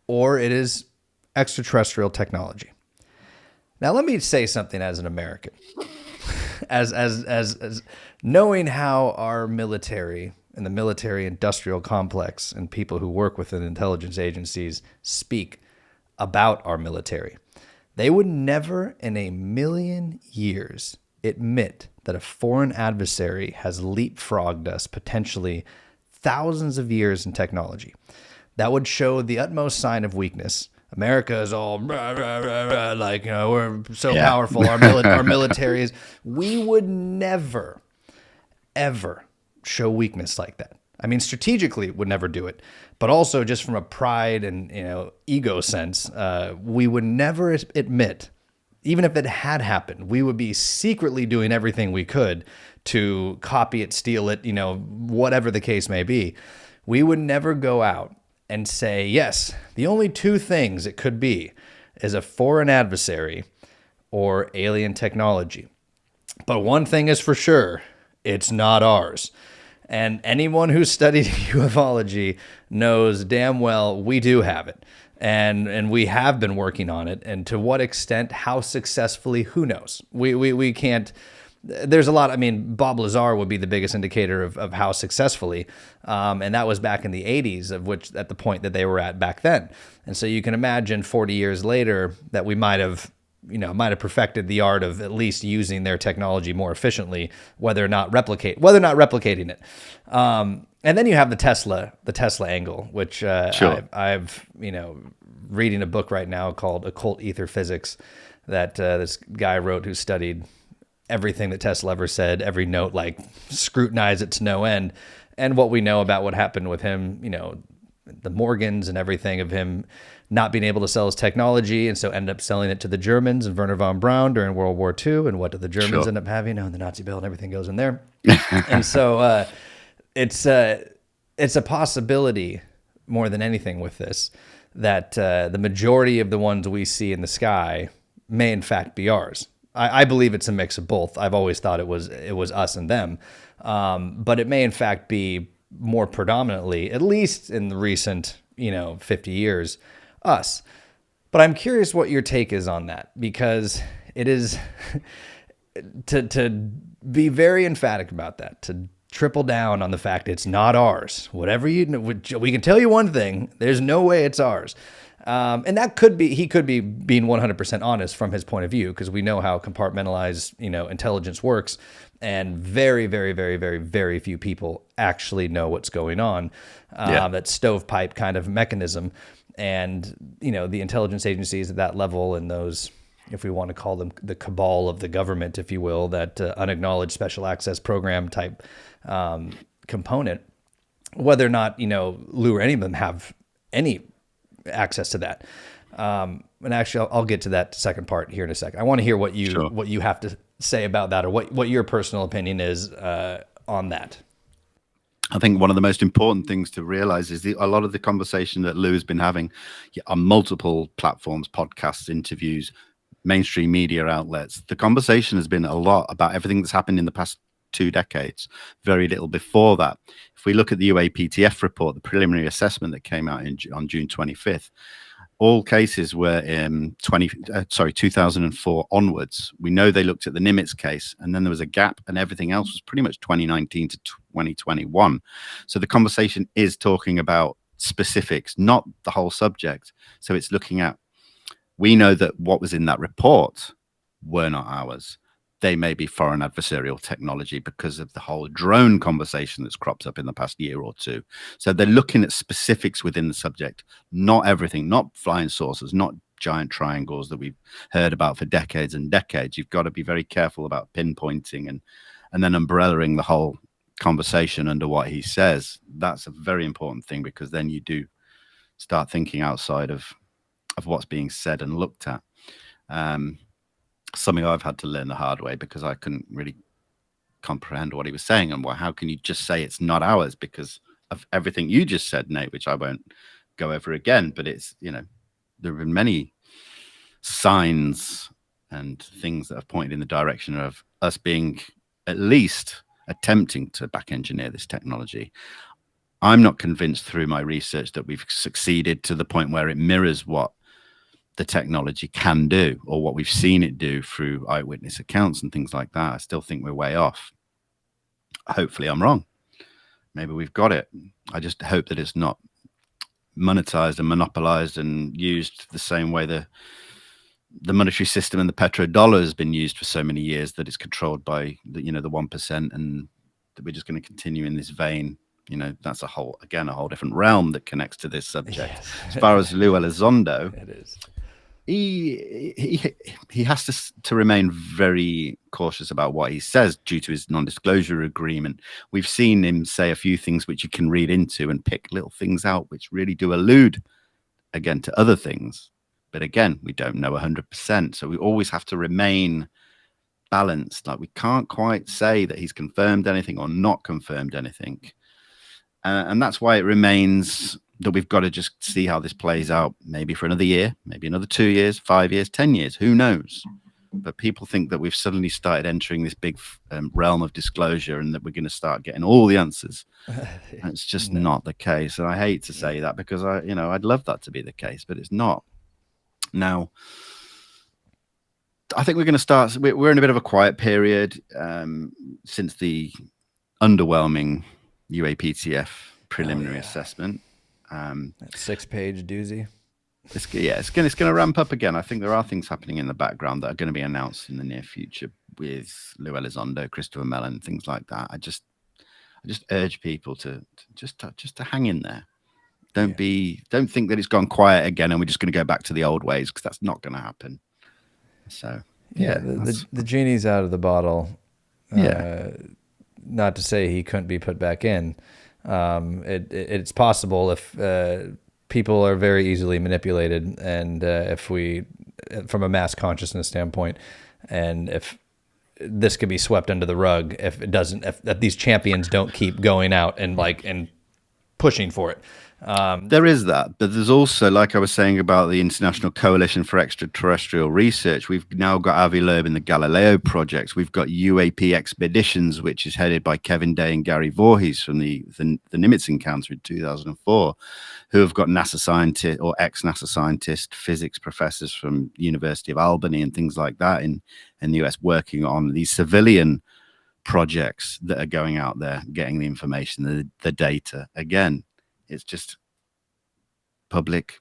or it is extraterrestrial technology. Now, let me say something as an American, as knowing how our military and the military industrial complex and people who work within intelligence agencies speak about our military. They would never in a million years admit that a foreign adversary has leapfrogged us potentially thousands of years in technology. That would show the utmost sign of weakness. America is all rah, rah, rah, rah, like, we're so powerful. Our military is. We would never, ever show weakness like that. I mean, strategically would never do it, but also just from a pride and ego sense, we would never admit, even if it had happened, we would be secretly doing everything we could to copy it, steal it, whatever the case may be. We would never go out and say, yes, the only two things it could be is a foreign adversary or alien technology. But one thing is for sure, it's not ours. And anyone who's studied ufology knows damn well we do have it. And we have been working on it. And to what extent, how successfully, who knows? We can't. There's a lot. I mean, Bob Lazar would be the biggest indicator of how successfully, and that was back in the 80s, of which at the point that they were at back then. And so you can imagine 40 years later that we might have perfected the art of at least using their technology more efficiently, whether or not replicating it. And then you have the Tesla angle, which Sure. I've reading a book right now called Occult Ether Physics that this guy wrote, who studied everything that Tesla ever said, every note, like scrutinized it to no end. And what we know about what happened with him, the Morgans and everything, of him not being able to sell his technology, and so ended up selling it to the Germans and Werner von Braun during World War II. And what did the Germans end up having? The Nazi bill and everything goes in there. And so it's a possibility more than anything with this, that the majority of the ones we see in the sky may in fact be ours. I believe it's a mix of both. I've always thought it was us and them, but it may in fact be more predominantly, at least in the recent 50 years, us. But I'm curious what your take is on that, because it is to be very emphatic about that, to triple down on the fact it's not ours. Whatever we can tell you one thing, there's no way it's ours. And that could be, he could be being 100% honest from his point of view, because we know how compartmentalized, intelligence works, and very, very, very, very, very few people actually know what's going on. That stovepipe kind of mechanism. And, the intelligence agencies at that level, and those, if we want to call them the cabal of the government, if you will, that unacknowledged special access program type component, whether or not, Lou or any of them have any access to that. And actually, I'll get to that second part here in a second. I want to hear what you have to say about that, or what your personal opinion is on that. I think one of the most important things to realize is a lot of the conversation that Lou has been having on multiple platforms, podcasts, interviews, mainstream media outlets. The conversation has been a lot about everything that's happened in the past 2 decades, very little before that. If we look at the UAPTF report, the preliminary assessment that came out on June 25th, all cases were in 2004 onwards. We know they looked at the Nimitz case, and then there was a gap, and everything else was pretty much 2019 to 2021. So the conversation is talking about specifics, not the whole subject. So it's looking at, we know that what was in that report were not ours. They may be foreign adversarial technology because of the whole drone conversation that's cropped up in the past year or two. So they're looking at specifics within the subject, not everything, not flying saucers, not giant triangles that we've heard about for decades and decades. You've got to be very careful about pinpointing and then umbrellaing the whole conversation under what he says. That's a very important thing, because then you do start thinking outside of what's being said and looked at. Something I've had to learn the hard way, because I couldn't really comprehend what he was saying. And how can you just say it's not ours because of everything you just said, Nate, which I won't go over again. But it's, there have been many signs and things that have pointed in the direction of us being at least attempting to back engineer this technology. I'm not convinced through my research that we've succeeded to the point where it mirrors what the technology can do, or what we've seen it do through eyewitness accounts and things like that. I still think we're way off. Hopefully I'm wrong. Maybe we've got it. I just hope that it's not monetized and monopolized and used the same way the monetary system and the petrodollar has been used for so many years, that it's controlled by the 1%, and that we're just going to continue in this vein. That's a whole different realm that connects to this subject. Yes. As far as Lou Elizondo, it is. He has to remain very cautious about what he says due to his non-disclosure agreement. We've seen him say a few things which you can read into and pick little things out which really do allude again to other things. But again, we don't know 100%. So we always have to remain balanced. Like, we can't quite say that he's confirmed anything or not confirmed anything. And that's why it remains that we've got to just see how this plays out, maybe for another year, maybe another 2 years, 5 years, 10 years, who knows? But people think that we've suddenly started entering this big realm of disclosure, and that we're going to start getting all the answers. And it's just not the case. And I hate to say that, because I'd love that to be the case, but it's not. Now, I think we're going to start, we're in a bit of a quiet period since the underwhelming UAPTF preliminary assessment. That 6-page doozy. It's going to ramp up again. I think there are things happening in the background that are going to be announced in the near future with Lou Elizondo, Christopher Mellon, things like that. I just urge people to just hang in there. Don't think that it's gone quiet again and we're just going to go back to the old ways, because that's not going to happen. So the genie's out of the bottle. Not to say he couldn't be put back in. It's possible if people are very easily manipulated, and if we, from a mass consciousness standpoint, and if this could be swept under the rug, if these champions don't keep going out and pushing for it. There is that, but there's also, like I was saying about the International Coalition for Extraterrestrial Research, we've now got Avi Loeb in the Galileo project. We've got UAP Expeditions, which is headed by Kevin Day and Gary Voorhees from the Nimitz encounter in 2004, who have got NASA scientist or ex-NASA scientist, physics professors from University of Albany and things like that in the US, working on these civilian projects that are going out there, getting the information, the data. Again, it's just public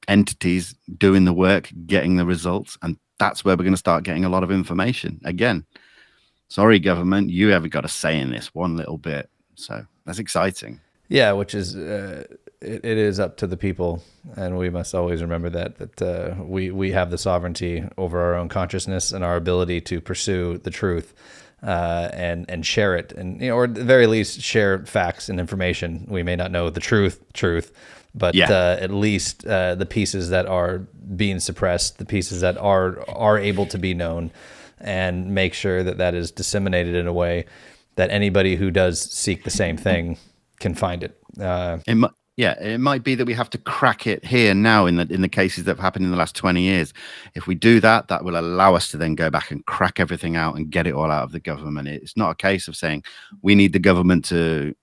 entities doing the work, getting the results, and that's where we're going to start getting a lot of information. Again, sorry, government, you haven't got a say in this one little bit. So that's exciting. Yeah, which is it is up to the people, and we must always remember that we have the sovereignty over our own consciousness and our ability to pursue the truth and share it, and or at the very least share facts and information. We may not know the truth, but at least the pieces that are being suppressed, the pieces that are able to be known, and make sure that is disseminated in a way that anybody who does seek the same thing can find it. It might be that we have to crack it here now in the cases that have happened in the last 20 years. If we do that, that will allow us to then go back and crack everything out and get it all out of the government. It's not a case of saying we need the government to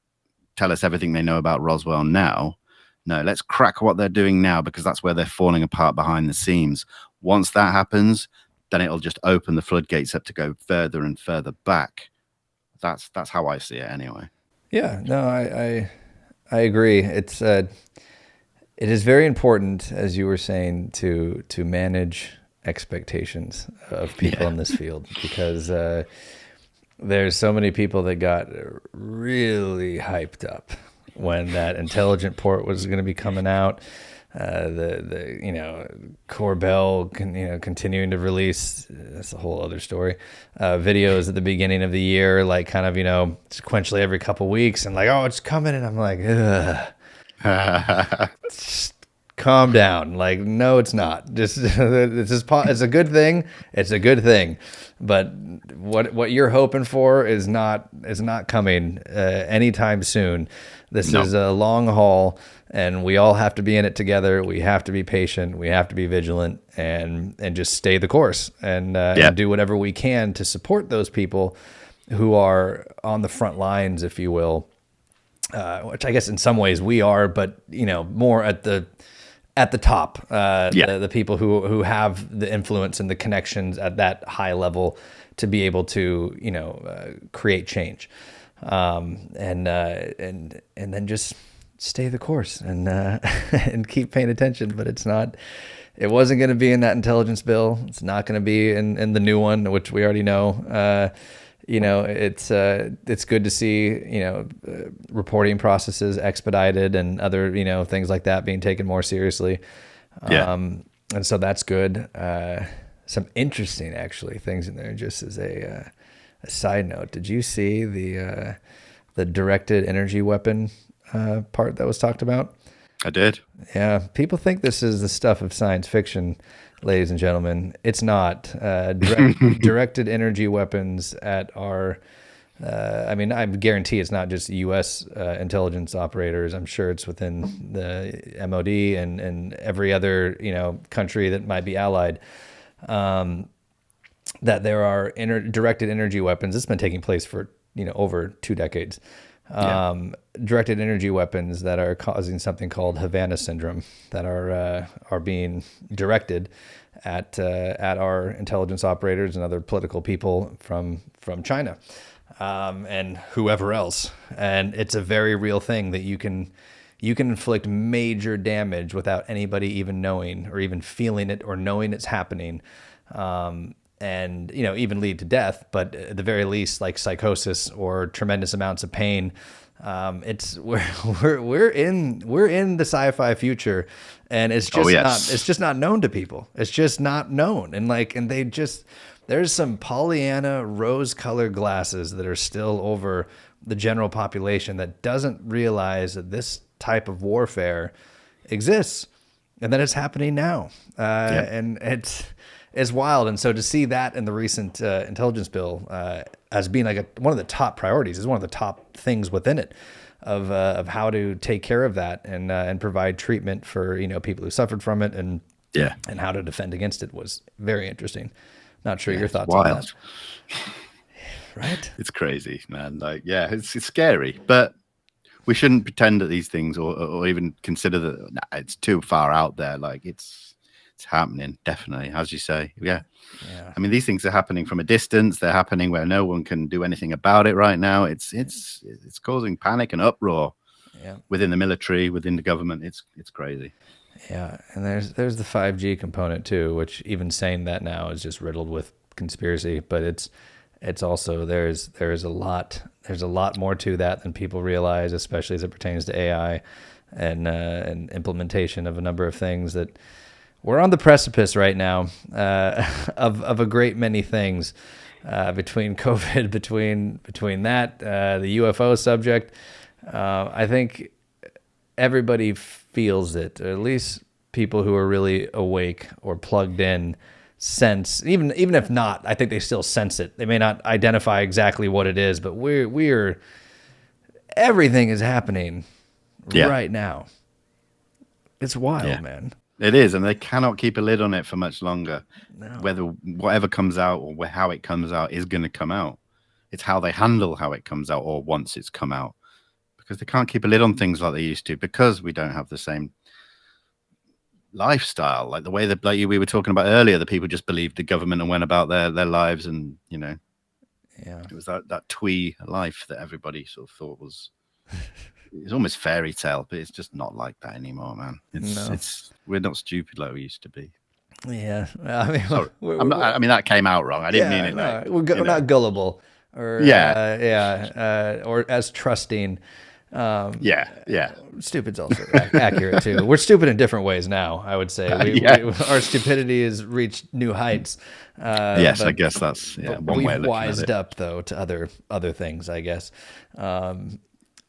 tell us everything they know about Roswell now. No, let's crack what they're doing now, because that's where they're falling apart behind the scenes. Once that happens, then it'll just open the floodgates up to go further and further back. That's how I see it anyway. Yeah, no, I agree. It is very important, as you were saying, to manage expectations of people in this field, because there's so many people that got really hyped up when that intelligent port was going to be coming out. The Corbell continuing to release, that's a whole other story, videos at the beginning of the year, like kind of sequentially every couple weeks, and like, oh, it's coming, and I'm like, ugh. Just calm down. Like, no, it's not. Just it's a good thing. It's a good thing, but what you're hoping for is not coming anytime soon. This is a long haul, and we all have to be in it together. We have to be patient. We have to be vigilant, and just stay the course, and do whatever we can to support those people who are on the front lines, if you will. Which I guess in some ways we are, but more at the top. The people who have the influence and the connections at that high level to be able to create change. And then just stay the course and and keep paying attention. But it wasn't going to be in that intelligence bill. It's not going to be in the new one, which we already know. It's good to see reporting processes expedited and other things like that being taken more seriously. And so that's good. Some interesting actually things in there. Just as a side note, did you see the directed energy weapon part that was talked about? I did. Yeah, people think this is the stuff of science fiction, ladies and gentlemen. It's not. Directed energy weapons at our... I guarantee it's not just U.S. Intelligence operators. I'm sure it's within the MOD and every other country that might be allied. That there are directed energy weapons. It's been taking place for over 2 decades. Directed energy weapons that are causing something called Havana syndrome, that are being directed at our intelligence operators and other political people from China and whoever else. And it's a very real thing that you can inflict major damage without anybody even knowing or even feeling it or knowing it's happening. And even lead to death, but at the very least, like psychosis or tremendous amounts of pain. We're in the sci-fi future, and it's just not known to people. It's just not known, and there's some Pollyanna rose-colored glasses that are still over the general population that doesn't realize that this type of warfare exists, and that it's happening now, and it's wild. And so to see that in the recent intelligence bill as being like one of the top priorities, is one of the top things within it of how to take care of that and provide treatment for people who suffered from it and how to defend against it, was very interesting. Not sure your thoughts on that. Right? It's crazy, man. It's scary, but we shouldn't pretend that these things or even consider that it's too far out there. Like it's It's happening, definitely, as you say. Yeah. Yeah. I mean, these things are happening from a distance. They're happening where no one can do anything about it right now. It's causing panic and uproar within the military, within the government. It's crazy. Yeah, and there's the 5G component too, which even saying that now is just riddled with conspiracy. But it's also there's a lot more to that than people realize, especially as it pertains to AI and implementation of a number of things that we're on the precipice right now of a great many things between COVID, between that the UFO subject. I think everybody feels it, or at least people who are really awake or plugged in sense, even if not, I think they still sense it. They may not identify exactly what it is, but we're everything is happening right now. It's wild, man. It is, and they cannot keep a lid on it for much longer. No. Whether whatever comes out or how it comes out is going to come out. It's how they handle how it comes out, or once it's come out, because they can't keep a lid on things like they used to, because we don't have the same lifestyle, like the way that, like we were talking about earlier, the people just believed the government and went about their lives, and it was that twee life that everybody sort of thought was. It's almost fairy tale, but it's just not like that anymore, man. We're not stupid like we used to be. Yeah, I mean, sorry. I mean, that came out wrong. I didn't mean it. No, we're not gullible, or or as trusting. Stupid's also accurate too. We're stupid in different ways now, I would say. Our stupidity has reached new heights. Yes, I guess that's one way of looking at it. We've wised up though to other things, I guess.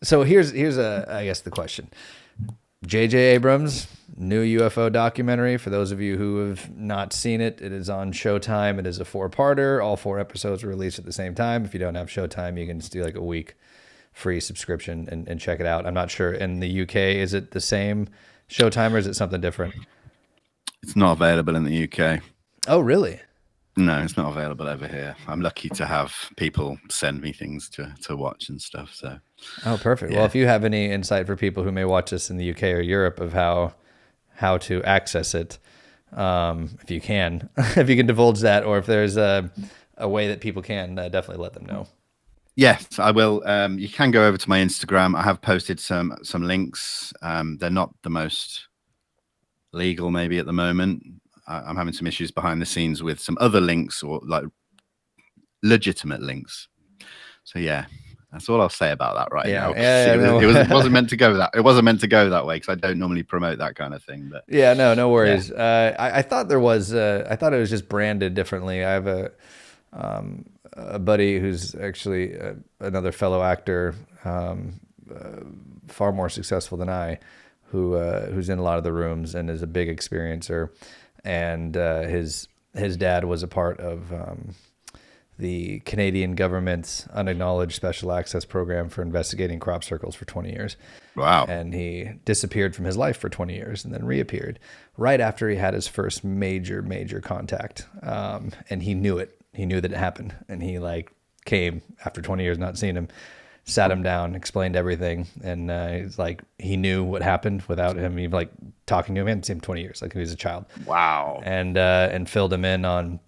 So here's I guess the question. J.J. Abrams, new UFO documentary. For those of you who have not seen it, it is on Showtime. It is a 4-parter. All 4 episodes are released at the same time. If you don't have Showtime, you can just do like a week free subscription and check it out. I'm not sure in the UK, is it the same Showtime or is it something different? It's not available in the UK. Oh, really? No, it's not available over here. I'm lucky to have people send me things to watch and stuff. So. Oh, perfect. Yeah. Well, if you have any insight for people who may watch this in the UK or Europe of how to access it, if you can divulge that, or if there's a way that people can, definitely let them know. Yes, I will. You can go over to my Instagram. I have posted some links. They're not the most legal maybe at the moment. I'm having some issues behind the scenes with some other links, or like legitimate links. So yeah, that's all I'll say about that now. It wasn't meant to go that. It wasn't meant to go that way, because I don't normally promote that kind of thing. But no worries. Yeah. I thought there was. I thought it was just branded differently. I have a buddy who's actually another fellow actor, far more successful than I, who's in a lot of the rooms and is a big experiencer. And his dad was a part of the Canadian government's unacknowledged special access program for investigating crop circles for 20 years. Wow. And he disappeared from his life for 20 years and then reappeared right after he had his first major contact. And he knew it. He knew that it happened. And he came after 20 years not seeing him, sat him down, explained everything. And he's he knew what happened without him even talking to him. He hadn't seen him 20 years, he was a child. Wow. And filled him in on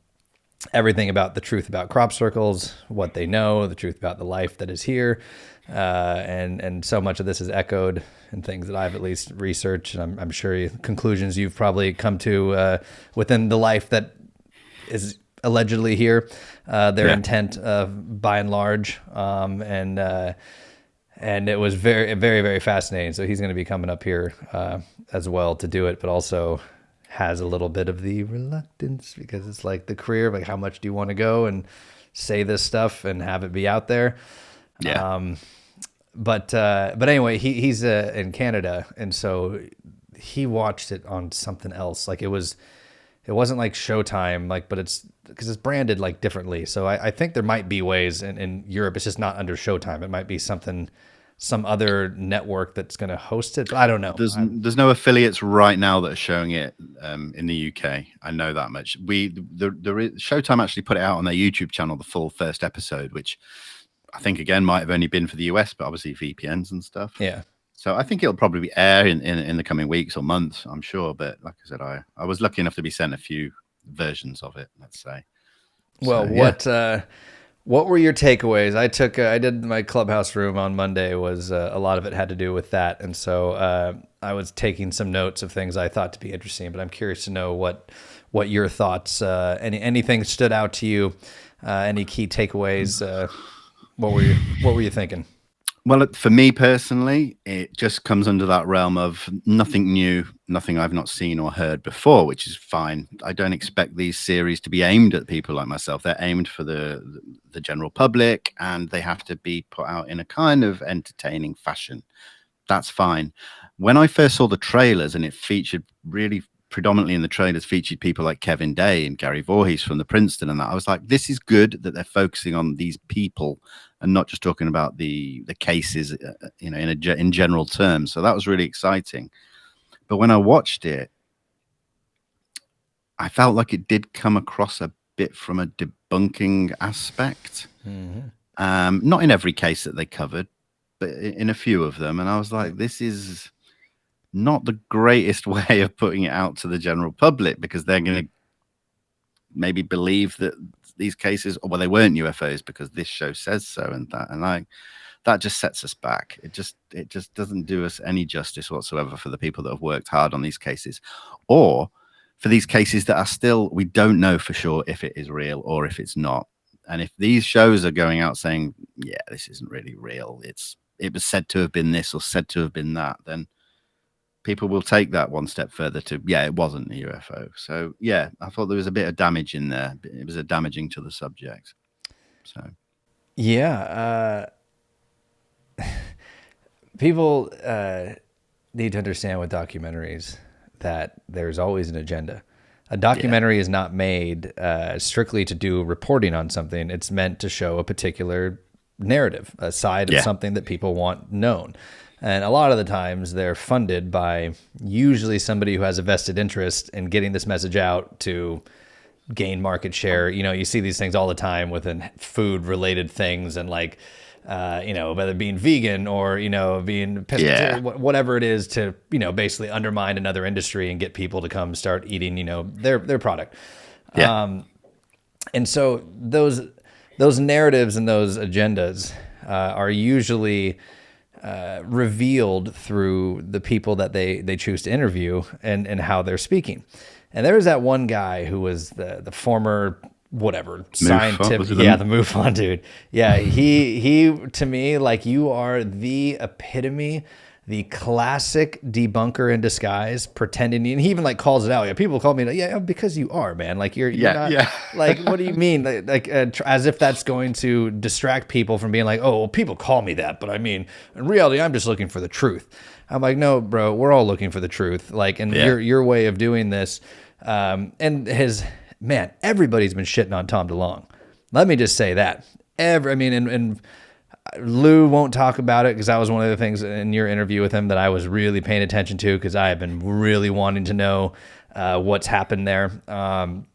everything about the truth about crop circles, what they know, the truth about the life that is here. And so much of this is echoed in things that I've at least researched. And I'm sure conclusions you've probably come to within the life that is allegedly here, their intent by and large. And it was very, very, very fascinating. So he's going to be coming up here as well to do it, but also has a little bit of the reluctance, because it's the career of how much do you want to go and say this stuff and have it be out there. Yeah. But anyway, he's in Canada, and so he watched it on something else. It wasn't Showtime, but it's because it's branded differently. So I think there might be ways in Europe. It's just not under Showtime. It might be some other network that's going to host it. But I don't know. There's no affiliates right now that are showing it in the UK. I know that much. Showtime actually put it out on their YouTube channel, the full first episode, which I think again might have only been for the US, but obviously VPNs and stuff. Yeah. So I think it'll probably air in the coming weeks or months, I'm sure. But like I said, I was lucky enough to be sent a few versions of it, let's say. Well, So yeah. what were your takeaways? I did my Clubhouse room on Monday. Was a lot of it had to do with that, and so I was taking some notes of things I thought to be interesting. But I'm curious to know what your thoughts. Anything stood out to you? Any key takeaways? What were you thinking? Well, for me personally, it just comes under that realm of nothing new, nothing I've not seen or heard before, which is fine. I don't expect these series to be aimed at people like myself. They're aimed for the general public, and they have to be put out in a kind of entertaining fashion. That's fine. When I first saw the trailers, and it featured really predominantly in the trailers featured people like Kevin Day and Gary Voorhees from the Princeton and that, I was like, this is good that they're focusing on these people and not just talking about the cases, in general terms. So that was really exciting. But when I watched it, I felt like it did come across a bit from a debunking aspect. Not in every case that they covered, but in a few of them. And I was like, this is not the greatest way of putting it out to the general public, because they're going to maybe believe that these cases, well, they weren't UFOs because this show says so, and that just sets us back. It just doesn't do us any justice whatsoever for the people that have worked hard on these cases, or for these cases that are still, we don't know for sure if it is real or if it's not. And if these shows are going out saying, yeah, this isn't really real, it was said to have been this or said to have been that, then people will take that one step further to, yeah, it wasn't a UFO. So, yeah, I thought there was a bit of damage in there. It was damaging to the subject. So, Yeah. People need to understand with documentaries that there's always an agenda. A documentary is not made strictly to do reporting on something. It's meant to show a particular narrative, a side of something that people want known. And a lot of the times they're funded by usually somebody who has a vested interest in getting this message out to gain market share. You know, you see these things all the time within food related things, and like, whether being vegan or, being pescatarian, whatever it is, to, basically undermine another industry and get people to come start eating, their product. yeah. And so those narratives and those agendas are usually revealed through the people that they choose to interview and how they're speaking. And there was that one guy who was the former whatever scientific, the MUFON dude. Yeah, he to me, like, you are the epitome, the classic debunker in disguise, pretending. And he even like calls it out. Yeah, people call me, because you are, man. Like you're not. Yeah. Like, what do you mean? Like as if that's going to distract people from being like, oh, well, people call me that, but I mean, in reality, I'm just looking for the truth. I'm like, no, bro, we're all looking for the truth. Like, and your way of doing this, and man, everybody's been shitting on Tom DeLonge. Let me just say that. And Lou won't talk about it because that was one of the things in your interview with him that I was really paying attention to, because I have been really wanting to know what's happened there, and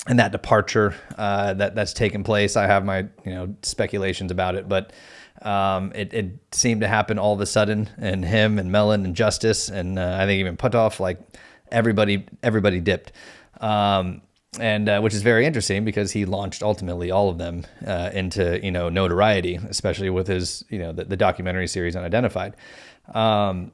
that departure that's taken place. I have my speculations about it, but it seemed to happen all of a sudden, and him and Mellon and Justice, and I think even Putoff, like everybody dipped. And which is very interesting, because he launched ultimately all of them into notoriety, especially with his the documentary series Unidentified. And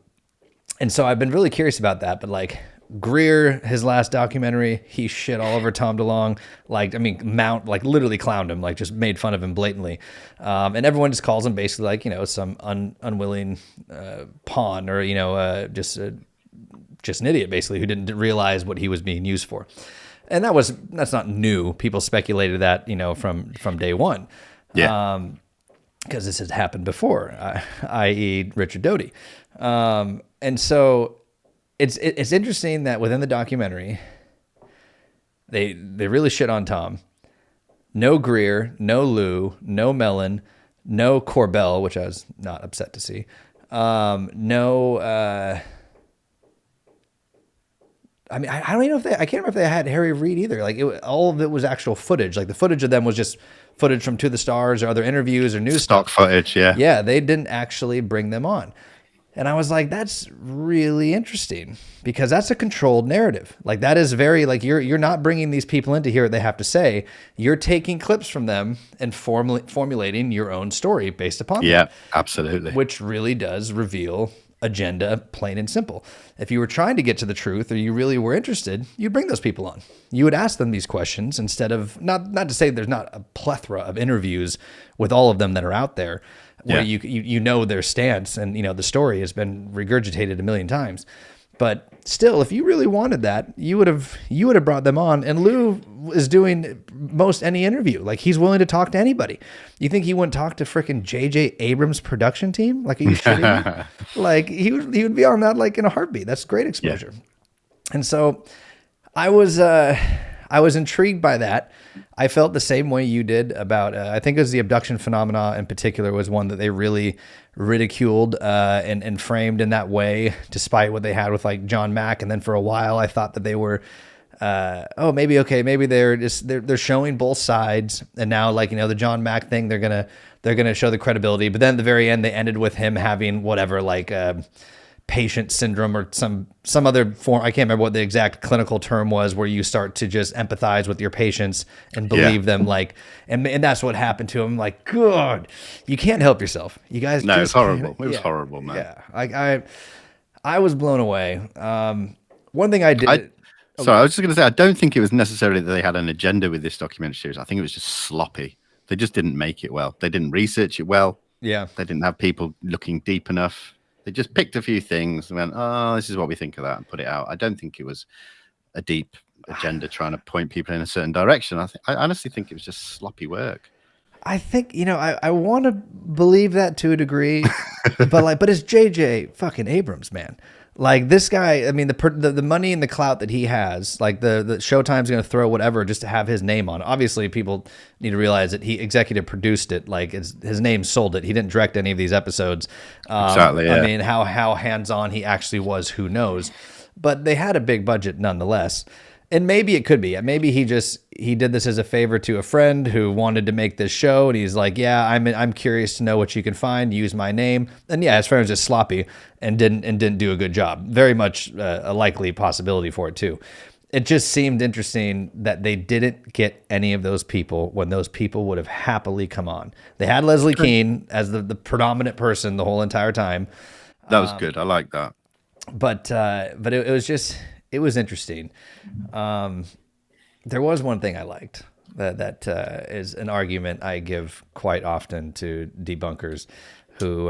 so I've been really curious about that. But like Greer, his last documentary, he shit all over Tom DeLonge. Literally clowned him, like just made fun of him blatantly. And everyone just calls him basically like some unwilling pawn, or just an idiot basically, who didn't realize what he was being used for. And that's not new. People speculated that, from day one. Yeah. Because this has happened before, i.e. Richard Doty. And so it's interesting that within the documentary, they really shit on Tom. No Greer, no Lou, no Mellon, no Corbell, which I was not upset to see. No... I mean, I don't even know I can't remember if they had Harry Reid either. Like, all of it was actual footage. Like, the footage of them was just footage from To the Stars or other interviews or news stock footage. Yeah. Yeah. They didn't actually bring them on. And I was like, that's really interesting because that's a controlled narrative. Like that is very like you're not bringing these people in to hear what they have to say. You're taking clips from them and formulating your own story based upon them. Yeah, absolutely. Which really does reveal agenda, plain and simple. If you were trying to get to the truth or you really were interested, you'd bring those people on. You would ask them these questions instead of not to say there's not a plethora of interviews with all of them that are out there where you know their stance and the story has been regurgitated a million times. But still, if you really wanted that, you would have brought them on. And Lou is doing most any interview. Like he's willing to talk to anybody. You think he wouldn't talk to freaking J.J. Abrams' production team? Like, are you kidding me? Like he would be on that like in a heartbeat. That's great exposure. Yeah. And so I was intrigued by that. I felt the same way you did about, I think it was the abduction phenomena in particular was one that they really ridiculed and framed in that way, despite what they had with like John Mack. And then for a while, I thought that they were, maybe they're showing both sides. And now like, the John Mack thing, they're going to show the credibility. But then at the very end, they ended with him having whatever, like, patient syndrome or some other form. I can't remember what the exact clinical term was where you start to just empathize with your patients and believe them like, and that's what happened to him. Like, God, you can't help yourself. You guys. No, it's horrible. It was horrible, man. Yeah. I was blown away. One thing I did. I was just going to say, I don't think it was necessarily that they had an agenda with this documentary series. I think it was just sloppy. They just didn't make it well. They didn't research it well. Yeah. They didn't have people looking deep enough. They just picked a few things and went, oh, this is what we think of that, and put it out. I don't think it was a deep agenda trying to point people in a certain direction. I honestly think it was just sloppy work. I think, I want to believe that to a degree, but it's JJ fucking Abrams, man. Like this guy, I mean, the money and the clout that he has, like the Showtime's going to throw whatever just to have his name on. Obviously, people need to realize that he executive produced it. Like his name sold it. He didn't direct any of these episodes. Exactly. Yeah. I mean, how hands-on he actually was, who knows? But they had a big budget nonetheless. And maybe it could be. Maybe he did this as a favor to a friend who wanted to make this show, and he's like, "Yeah, I'm curious to know what you can find. Use my name." And yeah, his friend was just sloppy and didn't do a good job. Very much a likely possibility for it too. It just seemed interesting that they didn't get any of those people when those people would have happily come on. They had Leslie Kean as the predominant person the whole entire time. That was good. I like that. But it was just. It was interesting. There was one thing I liked that is an argument I give quite often to debunkers who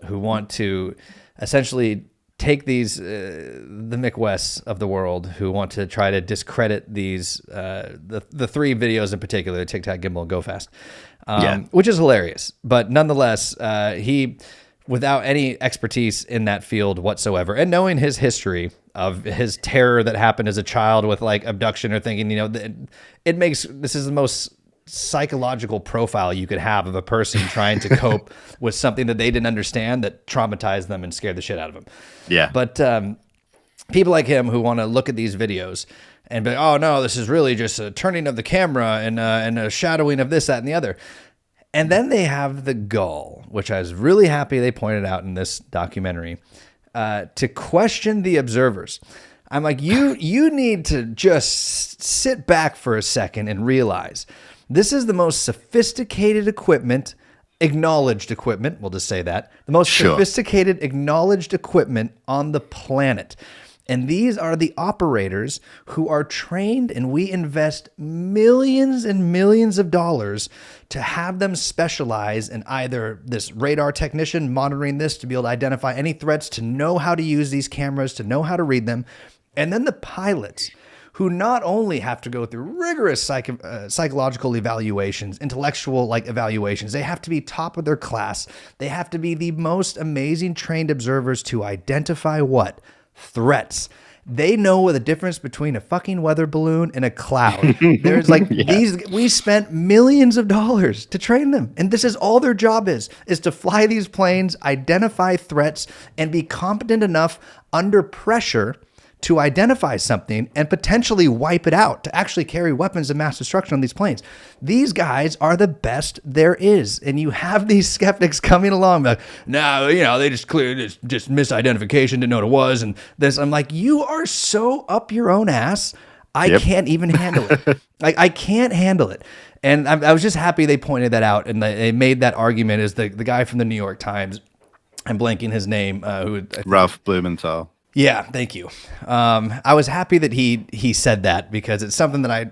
want to essentially take these the Mick Wests of the world who want to try to discredit these the three videos in particular, Tic Tac, Gimbal, and Go Fast, which is hilarious. But nonetheless, he, without any expertise in that field whatsoever, and knowing his history of his terror that happened as a child with like abduction or thinking, it makes, this is the most psychological profile you could have of a person trying to cope with something that they didn't understand that traumatized them and scared the shit out of them. Yeah. But people like him who want to look at these videos and be, oh no, this is really just a turning of the camera and a shadowing of this, that, and the other. And then they have the gall, which I was really happy they pointed out in this documentary, to question the observers. I'm like, you need to just sit back for a second and realize this is the most sophisticated equipment, acknowledged equipment, we'll just say that, the most sophisticated acknowledged equipment on the planet. And these are the operators who are trained, and we invest millions and millions of dollars to have them specialize in either this radar technician monitoring this to be able to identify any threats, to know how to use these cameras, to know how to read them. And then the pilots who not only have to go through rigorous psychological evaluations, intellectual evaluations, they have to be top of their class. They have to be the most amazing trained observers to identify what? Threats. They know the difference between a fucking weather balloon and a cloud. There's these, we spent millions of dollars to train them. And this is all their job is to fly these planes, identify threats, and be competent enough under pressure to identify something and potentially wipe it out, to actually carry weapons of mass destruction on these planes. These guys are the best there is. And you have these skeptics coming along like, no, they just just misidentification, didn't know what it was. And this, I'm like, you are so up your own ass. I can't even handle it. I can't handle it. And I was just happy they pointed that out. And they made that argument as the guy from the New York Times, I'm blanking his name. Ralph Blumenthal. Yeah, thank you. I was happy that he said that, because it's something that I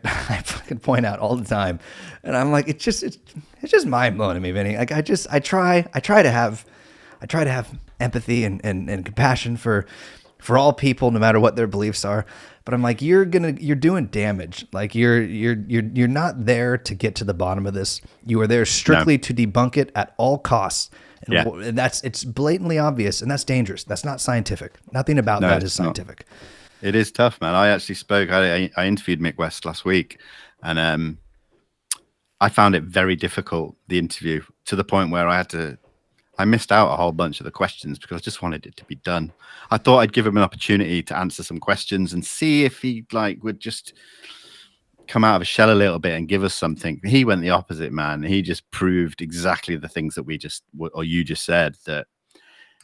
fucking point out all the time, and I'm like, it's just mind blowing to me, Vinny. Like I try to have empathy and compassion for all people, no matter what their beliefs are. But I'm like, you're doing damage. Like you're not there to get to the bottom of this. You are there strictly to debunk it at all costs. And it's blatantly obvious, and that's dangerous. That's not scientific. Nothing about that is scientific. It is tough, man. I actually spoke. I interviewed Mick West last week, and I found it very difficult, the interview, to the point where I missed out a whole bunch of the questions because I just wanted it to be done. I thought I'd give him an opportunity to answer some questions and see if he would just come out of a shell a little bit and give us something. He went the opposite, man. He just proved exactly the things that you just said, that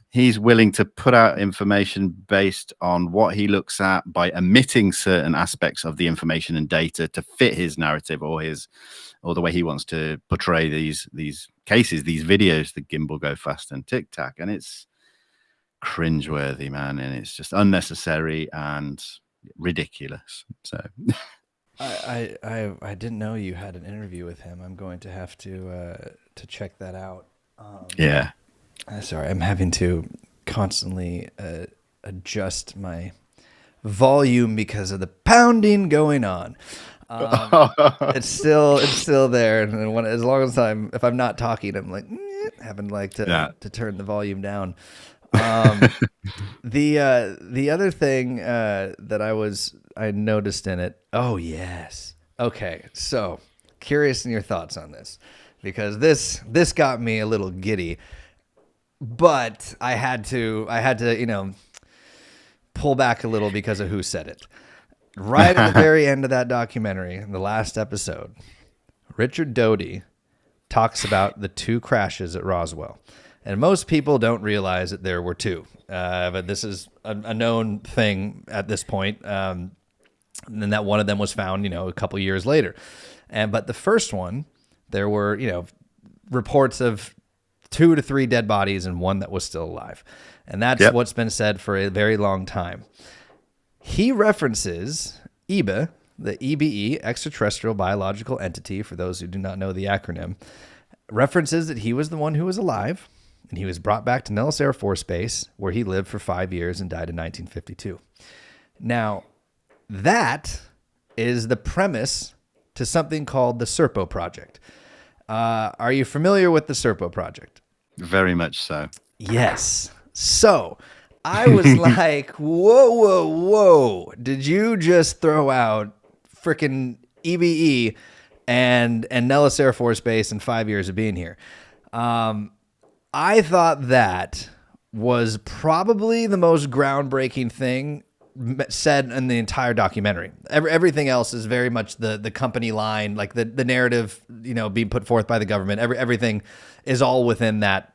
he's willing to put out information based on what he looks at by omitting certain aspects of the information and data to fit his narrative or the way he wants to portray these cases, these videos, the gimbal go fast and tic tac. And it's cringeworthy, man. And it's just unnecessary and ridiculous. So I didn't know you had an interview with him. I'm going to have to check that out. Yeah. Sorry, I'm having to constantly adjust my volume because of the pounding going on. It's still there, and as long as if I'm not talking, I'm like having to turn the volume down. The other thing that I noticed in it. Oh yes. Okay. So curious in your thoughts on this, because this got me a little giddy, but I had to pull back a little because of who said it. Right at the very end of that documentary, in the last episode, Richard Doty talks about the 2 crashes at Roswell. And most people don't realize that there were 2. But this is a known thing at this point. And then that one of them was found, a couple years later. But the first one, there were, reports of 2 to 3 dead bodies and one that was still alive. And that's what's been said for a very long time. He references EBE, the EBE, extraterrestrial biological entity, for those who do not know the acronym, references that he was the one who was alive, and he was brought back to Nellis Air Force Base, where he lived for 5 years and died in 1952. Now, that is the premise to something called the Serpo Project. Are you familiar with the Serpo Project? Very much so. Yes. So I was like, whoa. Did you just throw out freaking EBE and Nellis Air Force Base in 5 years of being here? I thought that was probably the most groundbreaking thing said in the entire documentary. Everything else is very much the company line, like the narrative, being put forth by the government. Everything is all within that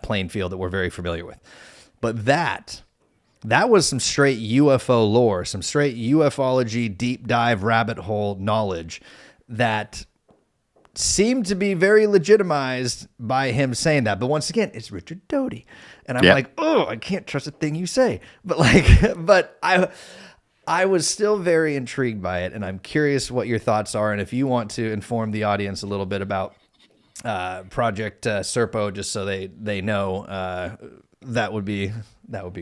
playing field that we're very familiar with. But that was some straight UFO lore, some straight ufology deep dive rabbit hole knowledge that seemed to be very legitimized by him saying that. But once again, it's Richard Doty. And I'm like, oh, I can't trust a thing you say. But I was still very intrigued by it. And I'm curious what your thoughts are. And if you want to inform the audience a little bit about Project Serpo, just so they know, that would be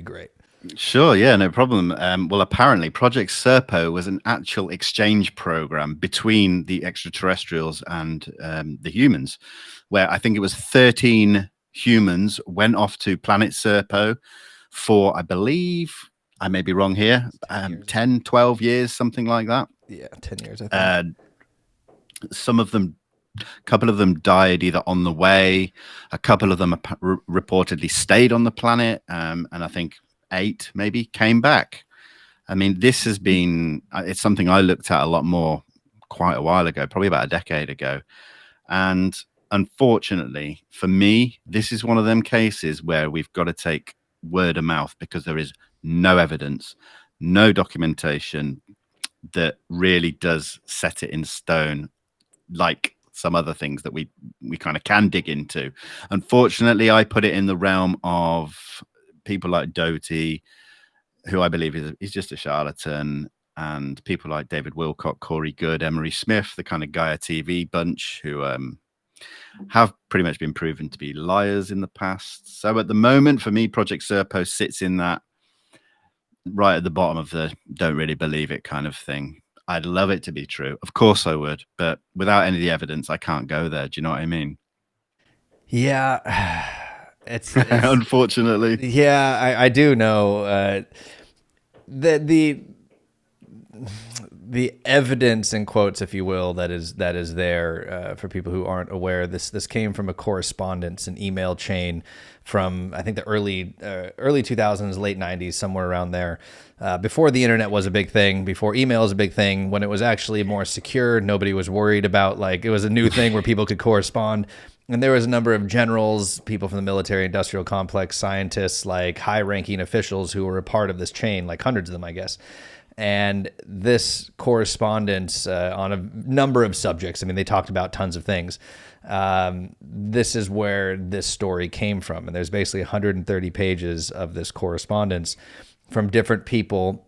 great. Sure, yeah, no problem. Well, apparently Project Serpo was an actual exchange program between the extraterrestrials and the humans, where I think it was 13 humans went off to planet Serpo for, I believe, I may be wrong here, 10, 12 years, something like that. Yeah, 10 years, I think. A couple of them died either on the way. A couple of them reportedly stayed on the planet, and I think 8 maybe came back. I mean, this has been, it's something I looked at a lot more quite a while ago, probably about a decade ago. And unfortunately for me, this is one of them cases where we've got to take word of mouth, because there is no evidence, no documentation that really does set it in stone, like some other things that we kind of can dig into. Unfortunately, I put it in the realm of people like Doty, who I believe is just a charlatan, and people like David Wilcock, Corey Good, Emery Smith, the kind of Gaia TV bunch who have pretty much been proven to be liars in the past. So at the moment, for me, Project Serpo sits in that right at the bottom of the don't really believe it kind of thing. I'd love it to be true. Of course I would. But without any of the evidence, I can't go there. Do you know what I mean? Yeah. It's unfortunately. Yeah, I do know that the evidence, in quotes, if you will, that is there for people who aren't aware. This came from a correspondence, an email chain from, I think, the early 2000s, late 90s, somewhere around there. Before the internet was a big thing, before email was a big thing, when it was actually more secure, nobody was worried about, like, it was a new thing where people could correspond. And there was a number of generals, people from the military industrial complex, scientists, like high-ranking officials who were a part of this chain, like hundreds of them, I guess. And this correspondence on a number of subjects, I mean, they talked about tons of things. This is where this story came from. And there's basically 130 pages of this correspondence from different people,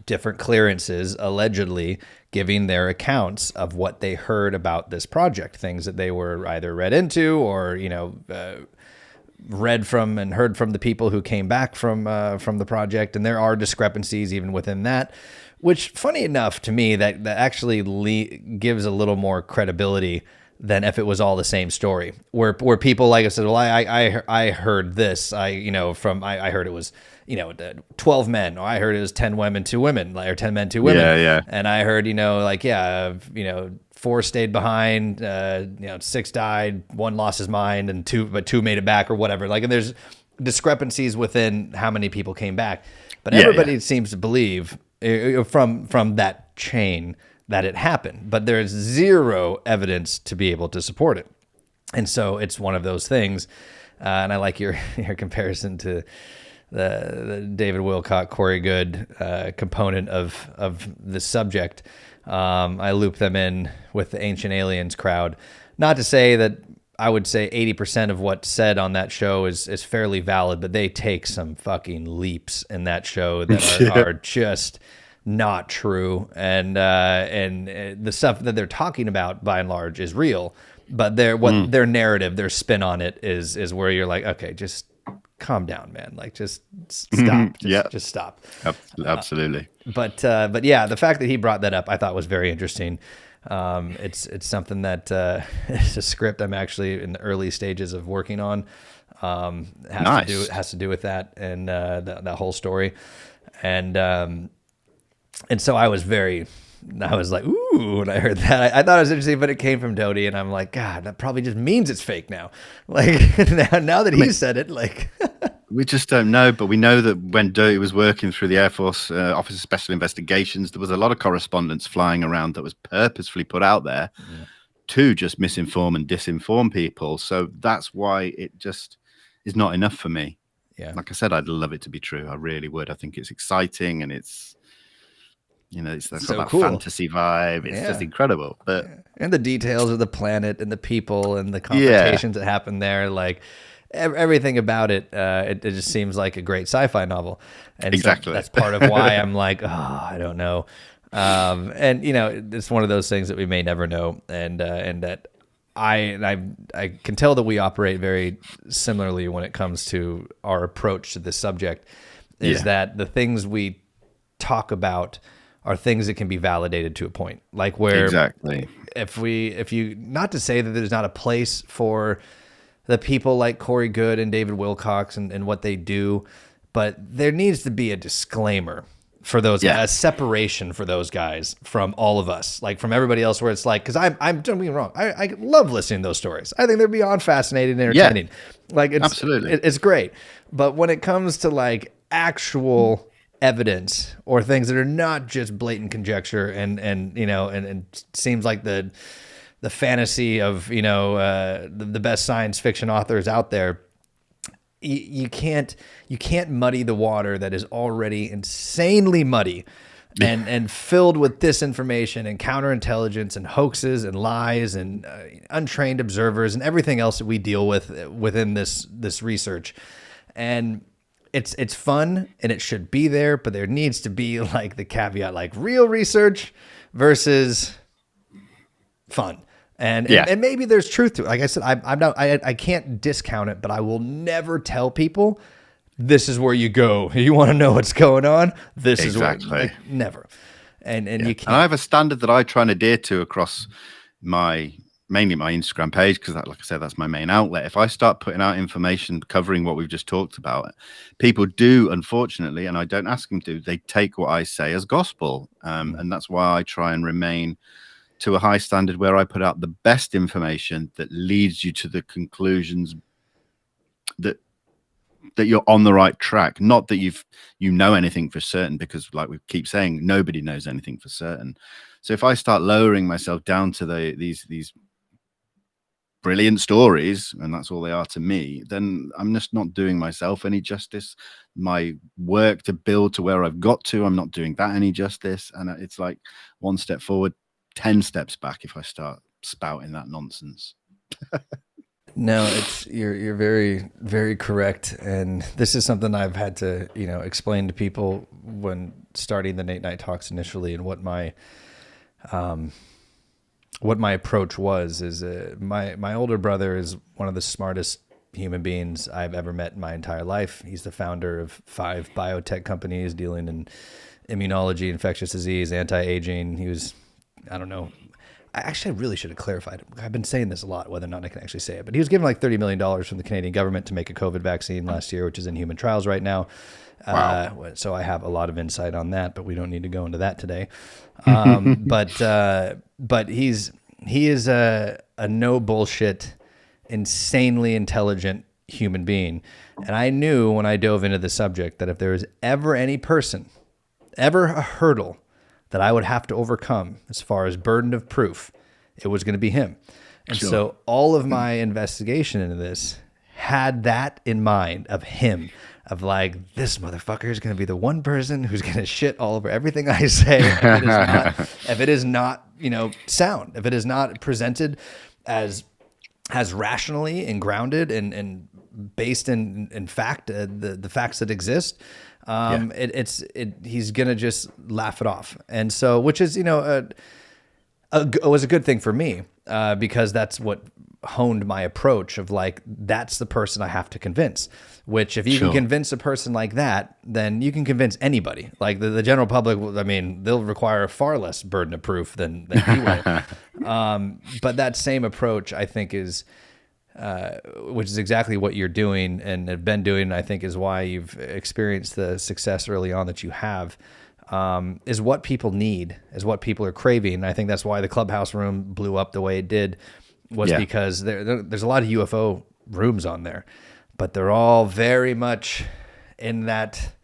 different clearances, allegedly giving their accounts of what they heard about this project, things that they were either read into or, read from and heard from the people who came back from the project. And there are discrepancies even within that, which, funny enough to me, that actually gives a little more credibility than if it was all the same story, where people, like I said, well, I heard this, I heard it was, 12 men, or I heard it was 10 women, 2 women, or 10 men, 2 women. Yeah. And I heard, 4 stayed behind, 6 died, 1 lost his mind, and 2 made it back, or whatever. Like, and there's discrepancies within how many people came back, but everybody seems to believe from that chain that it happened, but there's zero evidence to be able to support it. And so it's one of those things. And I like your comparison to the David Wilcock, Corey Good component of the subject. I loop them in with the Ancient Aliens crowd. Not to say that I would say 80% of what's said on that show is fairly valid, but they take some fucking leaps in that show that are just not true. And the stuff that they're talking about, by and large, is real. But their narrative, their spin on it is where you're like, okay, just calm down, man. Like, just stop. Just stop. Absolutely. But yeah, the fact that he brought that up, I thought was very interesting. It's something that it's a script I'm actually in the early stages of working on. Has to do with that and that whole story. And so I was like, ooh, when I heard that. I thought it was interesting, but it came from Doty, and I'm like, God, that probably just means it's fake now. Like, now that he said it, like... We just don't know, but we know that when Doty was working through the Air Force Office of Special Investigations, there was a lot of correspondence flying around that was purposefully put out there to just misinform and disinform people. So that's why it just is not enough for me. Yeah. Like I said, I'd love it to be true. I really would. I think it's exciting, and it's... it's got so that cool fantasy vibe. It's just incredible. But and the details of the planet and the people and the confrontations that happen there, like everything about it, it just seems like a great sci-fi novel. And exactly. So that's part of why I'm like, I don't know. And it's one of those things that we may never know. And that I can tell that we operate very similarly when it comes to our approach to this subject. Is that the things we talk about are things that can be validated to a point, like where exactly. If you, not to say that there's not a place for the people like Corey Good and David Wilcox and what they do, but there needs to be a disclaimer for those, a separation for those guys from all of us, like from everybody else, where it's like, because don't get me wrong, I love listening to those stories. I think they're beyond fascinating and entertaining. Like, it's absolutely, it's great. But when it comes to like actual evidence or things that are not just blatant conjecture and seems like the fantasy of the best science fiction authors out there, you can't muddy the water that is already insanely muddy and filled with disinformation and counterintelligence and hoaxes and lies and untrained observers and everything else that we deal with within this research. And it's fun and it should be there, but there needs to be like the caveat, like real research versus fun. And maybe there's truth to it. Like I said, I can't discount it, but I will never tell people this is where you go. You want to know what's going on? This is where, like, never. And you can't. And I have a standard that I try and adhere to across mainly my Instagram page, because like I said, that's my main outlet. If I start putting out information covering what we've just talked about, people do, unfortunately, and I don't ask them to, they take what I say as gospel. And that's why I try and remain to a high standard where I put out the best information that leads you to the conclusions that you're on the right track. Not that you know anything for certain, because like we keep saying, nobody knows anything for certain. So if I start lowering myself down to these brilliant stories, and that's all they are to me, then I'm just not doing myself any justice. My work to build to where I've got to, I'm not doing that any justice. And it's like one step forward, 10 steps back if I start spouting that nonsense. No, you're very, very correct. And this is something I've had to, explain to people when starting the Nate Night Talks initially, and what my approach was is my older brother is one of the smartest human beings I've ever met in my entire life. He's the founder of 5 biotech companies dealing in immunology, infectious disease, anti-aging. He was, I don't know. I really should have clarified it. I've been saying this a lot, whether or not I can actually say it. But he was given like $30 million from the Canadian government to make a COVID vaccine last year, which is in human trials right now. Wow. So I have a lot of insight on that, but we don't need to go into that today. But he is a no bullshit, insanely intelligent human being. And I knew when I dove into the subject that if there was ever any person, ever a hurdle that I would have to overcome as far as burden of proof, it was going to be him. And Sure. So all of my investigation into this had that in mind, of him, of like, this motherfucker is going to be the one person who's going to shit all over everything I say if it is not sound, if it is not presented as rationally and grounded and based in fact, the facts that exist. He's gonna just laugh it off, and so, which is was a good thing for me, because that's what honed my approach of like, that's the person I have to convince. Which, if you can convince a person like that, then you can convince anybody. Like the general public, I mean, they'll require far less burden of proof than he will. But that same approach, I think, is. Which is exactly what you're doing and have been doing, and I think is why you've experienced the success early on that you have, is what people need, is what people are craving. And I think that's why the Clubhouse room blew up the way it did, was because there's a lot of UFO rooms on there, but they're all very much in that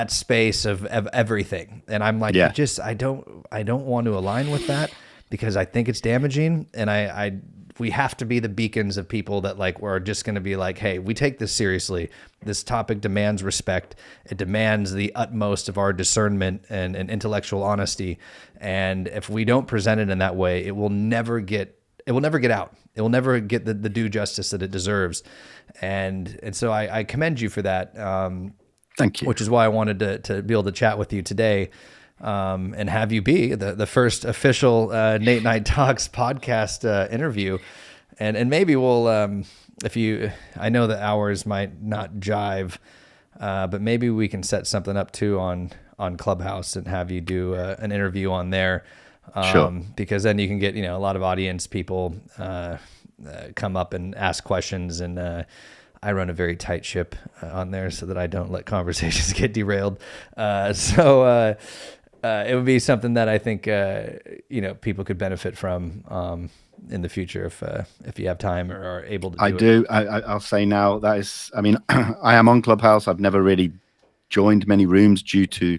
space of everything. And I'm like, I don't want to align with that, because I think it's damaging, and we have to be the beacons of people that like we're just going to be like, hey, we take this seriously. This topic demands respect. It demands the utmost of our discernment and intellectual honesty. And if we don't present it in that way, it will never get out. It will never get the due justice that it deserves. And so I commend you for that. Thank you. Which is why I wanted to be able to chat with you today. And have you be the first official Nate Night Talks podcast interview, and maybe we'll I know the hours might not jive, but maybe we can set something up too on Clubhouse and have you do an interview on there, because then you can get a lot of audience people come up and ask questions, and I run a very tight ship on there so that I don't let conversations get derailed. It would be something that I think people could benefit from in the future if you have time or are able to. I'll say now that is, I mean, I am on Clubhouse. I've never really joined many rooms due to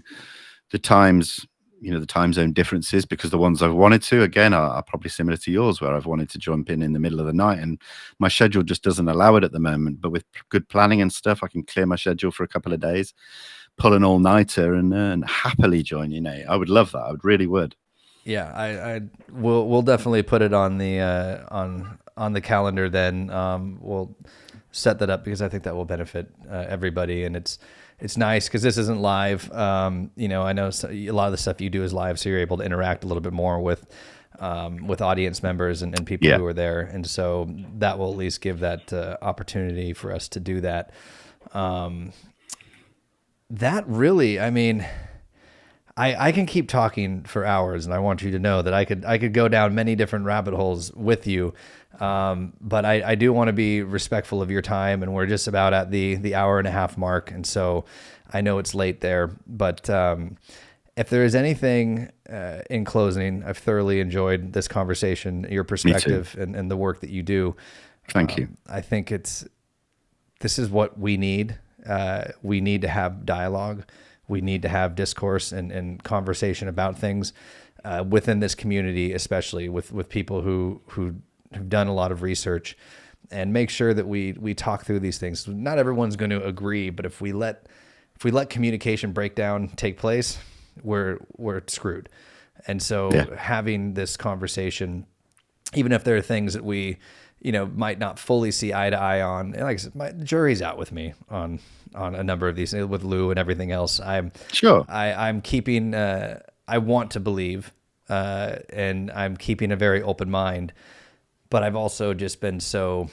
the times, the time zone differences, because the ones I've wanted to, again, are probably similar to yours, where I've wanted to jump in the middle of the night, and my schedule just doesn't allow it at the moment. But with good planning and stuff, I can clear my schedule for a couple of days, pull an all-nighter, and happily join you, Nate. I would love that. I really would. Yeah, we'll definitely put it on the on the calendar. Then we'll set that up, because I think that will benefit everybody, and it's nice because this isn't live. I know a lot of the stuff you do is live, so you're able to interact a little bit more with audience members and people who are there, and so that will at least give that opportunity for us to do that. That really, I mean, I can keep talking for hours, and I want you to know that I could go down many different rabbit holes with you. But I do want to be respectful of your time, and we're just about at the hour and a half mark. And so I know it's late there, but, if there is anything, in closing, I've thoroughly enjoyed this conversation, your perspective and the work that you do. Thank you. I think this is what we need. We need to have dialogue. We need to have discourse and conversation about things within this community, especially with people who have done a lot of research, and make sure that we talk through these things. Not everyone's going to agree, but if we let communication breakdown take place, we're screwed. And so having this conversation, even if there are things that we might not fully see eye to eye on, and like I said, my jury's out with me on a number of these, with Lou and everything else. I'm keeping, I want to believe, and I'm keeping a very open mind, but I've also just been so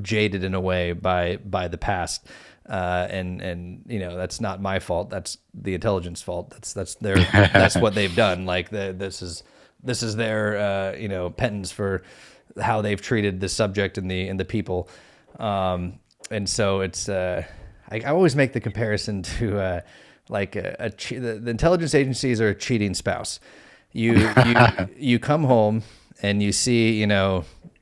jaded in a way by the past. And that's not my fault. That's the intelligence fault. That's their, that's what they've done. Like this is their, penance for how they've treated the subject and the people. And so it's, I always make the comparison to, the intelligence agencies are a cheating spouse. You come home and you see,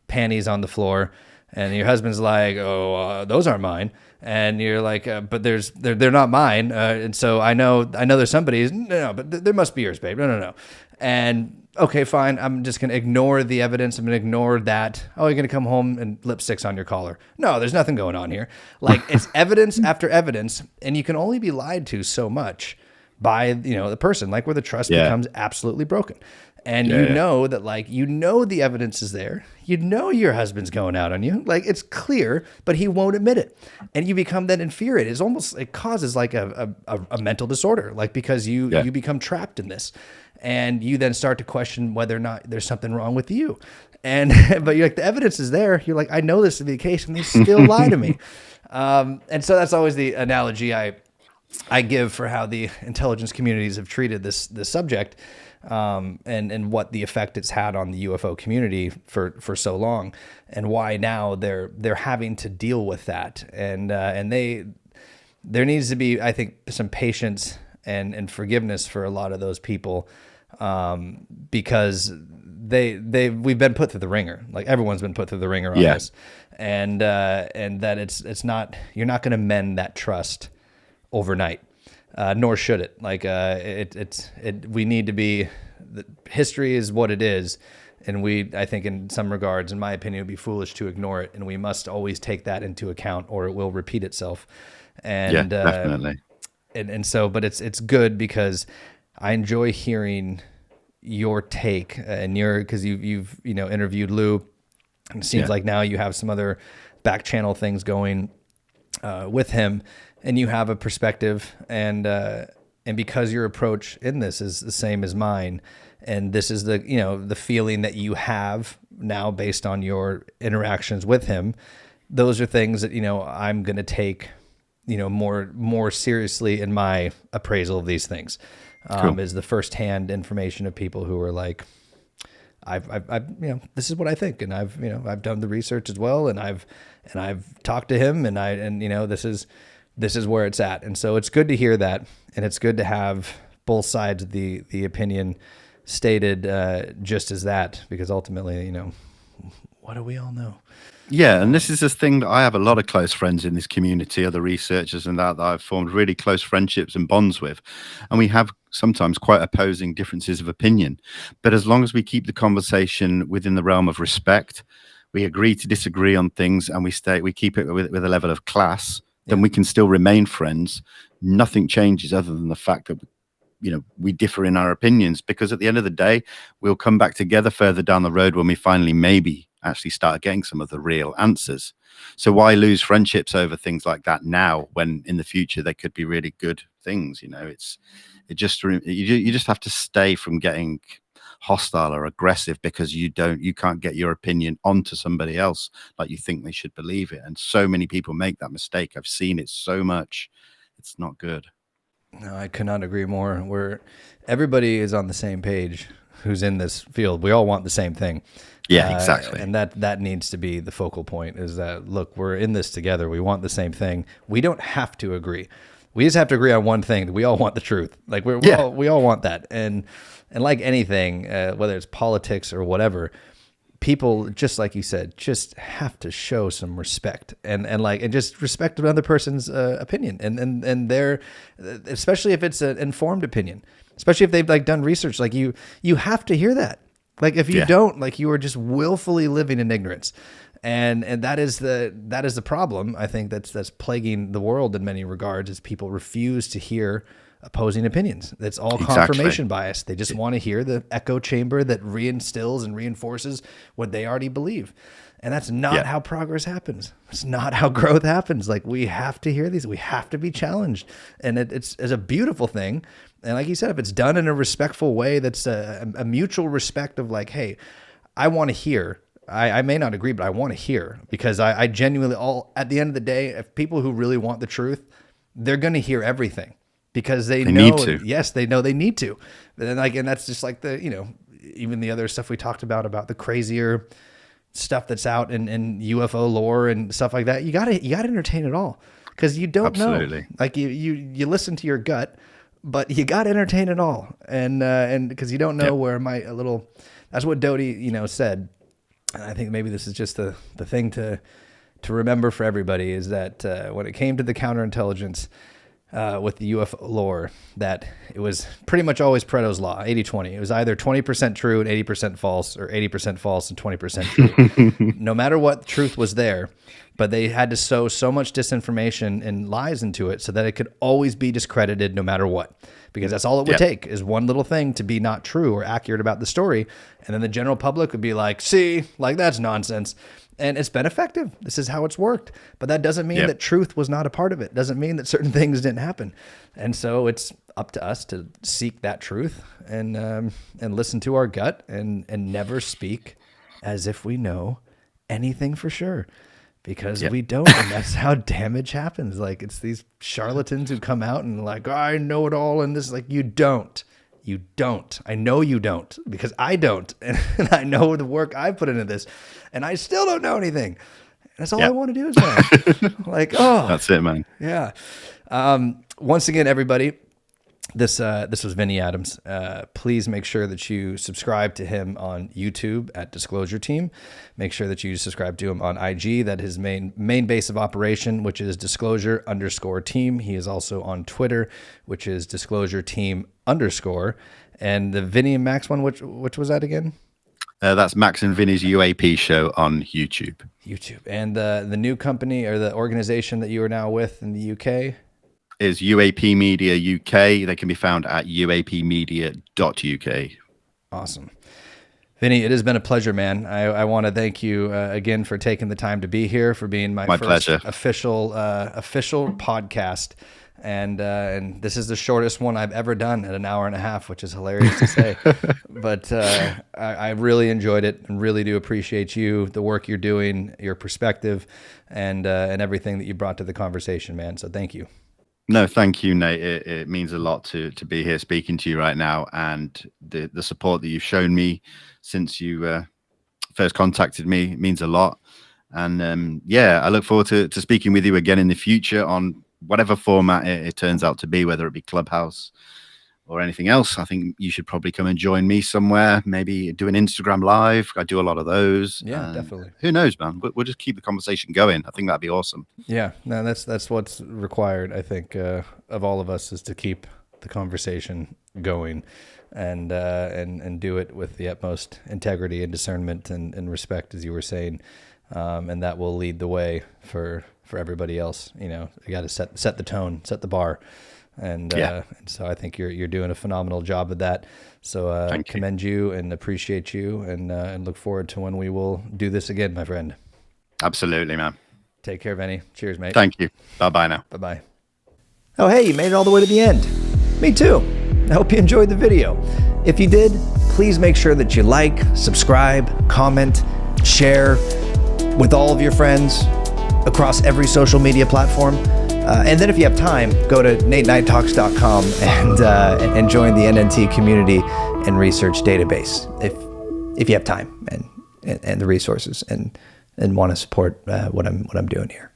panties on the floor, and your husband's like, "Oh, those aren't mine," and you're like, "But they're not mine." And so I know there's somebody's. No, but there must be yours, babe. No. And okay, fine. I'm just going to ignore the evidence. I'm going to ignore that. Oh, you're going to come home and lipstick's on your collar. No, there's nothing going on here. Like, it's evidence after evidence, and you can only be lied to so much by, the person, like, where the trust becomes absolutely broken. And know that, like, the evidence is there. Your husband's going out on you. Like, it's clear, but he won't admit it. And you become then infuriated. It causes like a mental disorder, like, because you become trapped in this. And you then start to question whether or not there's something wrong with you. And, but you're like, the evidence is there. You're like, I know this to be the case, and they still lie to me. And so that's always the analogy I give for how the intelligence communities have treated this subject, and what the effect it's had on the UFO community for so long, and why now they're having to deal with that. And there needs to be, I think, some patience and forgiveness for a lot of those people, because we've been put through the ringer. Like, everyone's been put through the ringer on this, and that it's not, you're not going to mend that trust overnight, nor should it. Like, we need to be, history is what it is. And I think in some regards, in my opinion, it would be foolish to ignore it. And we must always take that into account, or it will repeat itself. And, definitely. And so, but it's good, because I enjoy hearing your take, and because you've interviewed Lou, and it seems like now you have some other back channel things going with him, and you have a perspective, and because your approach in this is the same as mine, and this is the feeling that you have now based on your interactions with him, those are things that I'm going to take more seriously in my appraisal of these things. Cool. Is the firsthand information of people who are like, I've this is what I think, and I've done the research as well, and I've talked to him, and this is where it's at. And so it's good to hear that, and it's good to have both sides of the opinion stated, just as that, because ultimately, what do we all know? Yeah, and this is this thing that I have a lot of close friends in this community, other researchers and that I've formed really close friendships and bonds with. And we have sometimes quite opposing differences of opinion. But as long as we keep the conversation within the realm of respect, we agree to disagree on things and we keep it with a level of class, then we can still remain friends. Nothing changes other than the fact that we differ in our opinions, because at the end of the day, we'll come back together further down the road when we finally maybe actually start getting some of the real answers. So why lose friendships over things like that now, when in the future they could be really good things? You just have to stay from getting hostile or aggressive because you can't get your opinion onto somebody else like you think they should believe it. And so many people make that mistake. I've seen it so much. It's not good. No, I could not agree more. Everybody is on the same page who's in this field. We all want the same thing. Yeah, exactly. And that needs to be the focal point, is that, look, we're in this together. We want the same thing. We don't have to agree. We just have to agree on one thing: that we all want the truth. Like we all want that. And like anything, whether it's politics or whatever, people, just like you said, just have to show some respect and just respect another person's opinion and their, especially if it's an informed opinion, especially if they've done research. Like you have to hear that. Like if you don't, like, you are just willfully living in ignorance. And that is the problem, I think, that's plaguing the world in many regards, is people refuse to hear opposing opinions. That's all confirmation bias. They just want to hear the echo chamber that reinstills and reinforces what they already believe. And that's not how progress happens. It's not how growth happens. Like, we have to hear these. We have to be challenged. And it's a beautiful thing. And like you said, if it's done in a respectful way, that's a mutual respect of like, hey, I want to hear. I may not agree, but I want to hear, because I genuinely, at the end of the day, if people who really want the truth, they're going to hear everything. Because they know, need to. Yes, they know they need to. And that's just like even the other stuff we talked about the crazier stuff that's out in UFO lore and stuff like that. You gotta entertain it all, because you don't know. Like you listen to your gut, but you gotta entertain it all, and because you don't know where that's what Doty said. And I think maybe this is just the thing to remember for everybody, is that when it came to the counterintelligence. With the UFO lore, that it was pretty much always Pareto's law, 80-20. It was either 20% true and 80% false, or 80% false and 20% true. No matter what, truth was there, but they had to sow so much disinformation and lies into it so that it could always be discredited no matter what. Because that's all it would take, is one little thing to be not true or accurate about the story. And then the general public would be like, see, like, that's nonsense. And it's been effective. This is how it's worked. But that doesn't mean that truth was not a part of it. Doesn't mean that certain things didn't happen. And so it's up to us to seek that truth and listen to our gut and never speak as if we know anything for sure. Because we don't. And that's how damage happens. Like, it's these charlatans who come out and like, I know it all. And this is like, you don't. You don't. I know you don't, because I don't. And I know the work I put into this, and I still don't know anything. And that's all I want to do is know. Like, that's it, man. Yeah. Once again, everybody, this was Vinnie Adams. Please make sure that you subscribe to him on YouTube at Disclosure Team. Make sure that you subscribe to him on IG. That his main base of operation, which is Disclosure_Team. He is also on Twitter, which is Disclosure Team_. And the Vinnie and Max one, which was that again? That's Max and Vinnie's UAP show on YouTube. And the new company, or the organization that you are now with in the UK, is UAP Media UK. They can be found at uapmedia.uk. Awesome. Vinnie, it has been a pleasure, man. I want to thank you again for taking the time to be here, for being my first pleasure. official podcast. And this is the shortest one I've ever done, at an hour and a half, which is hilarious to say. But I really enjoyed it, and really do appreciate you, the work you're doing, your perspective, and everything that you brought to the conversation, man. So thank you. No, thank you, Nate. It means a lot to be here speaking to you right now, and the support that you've shown me since you first contacted me means a lot. And I look forward to speaking with you again in the future on whatever format it turns out to be, whether it be Clubhouse or anything else, I think you should probably come and join me somewhere. Maybe do an Instagram live. I do a lot of those. Yeah, definitely. Who knows, man? We'll just keep the conversation going. I think that'd be awesome. Yeah, no, that's what's required, I think, of all of us, is to keep the conversation going, and do it with the utmost integrity and discernment and respect, as you were saying, and that will lead the way for everybody else. You know, you got to set the tone, set the bar, and so I think you're doing a phenomenal job of that. So commend you and appreciate you, and look forward to when we will do this again, my friend. Absolutely, man. Take care, Vinnie. Cheers, mate. Thank you. Bye-bye now. Bye-bye. Oh, hey, you made it all the way to the end. Me too. I hope you enjoyed the video. If you did, please make sure that you like, subscribe, comment, share with all of your friends across every social media platform. And then if you have time, go to nateknighttalks.com and join the NNT community and research database if you have time and the resources and want to support what I'm doing here.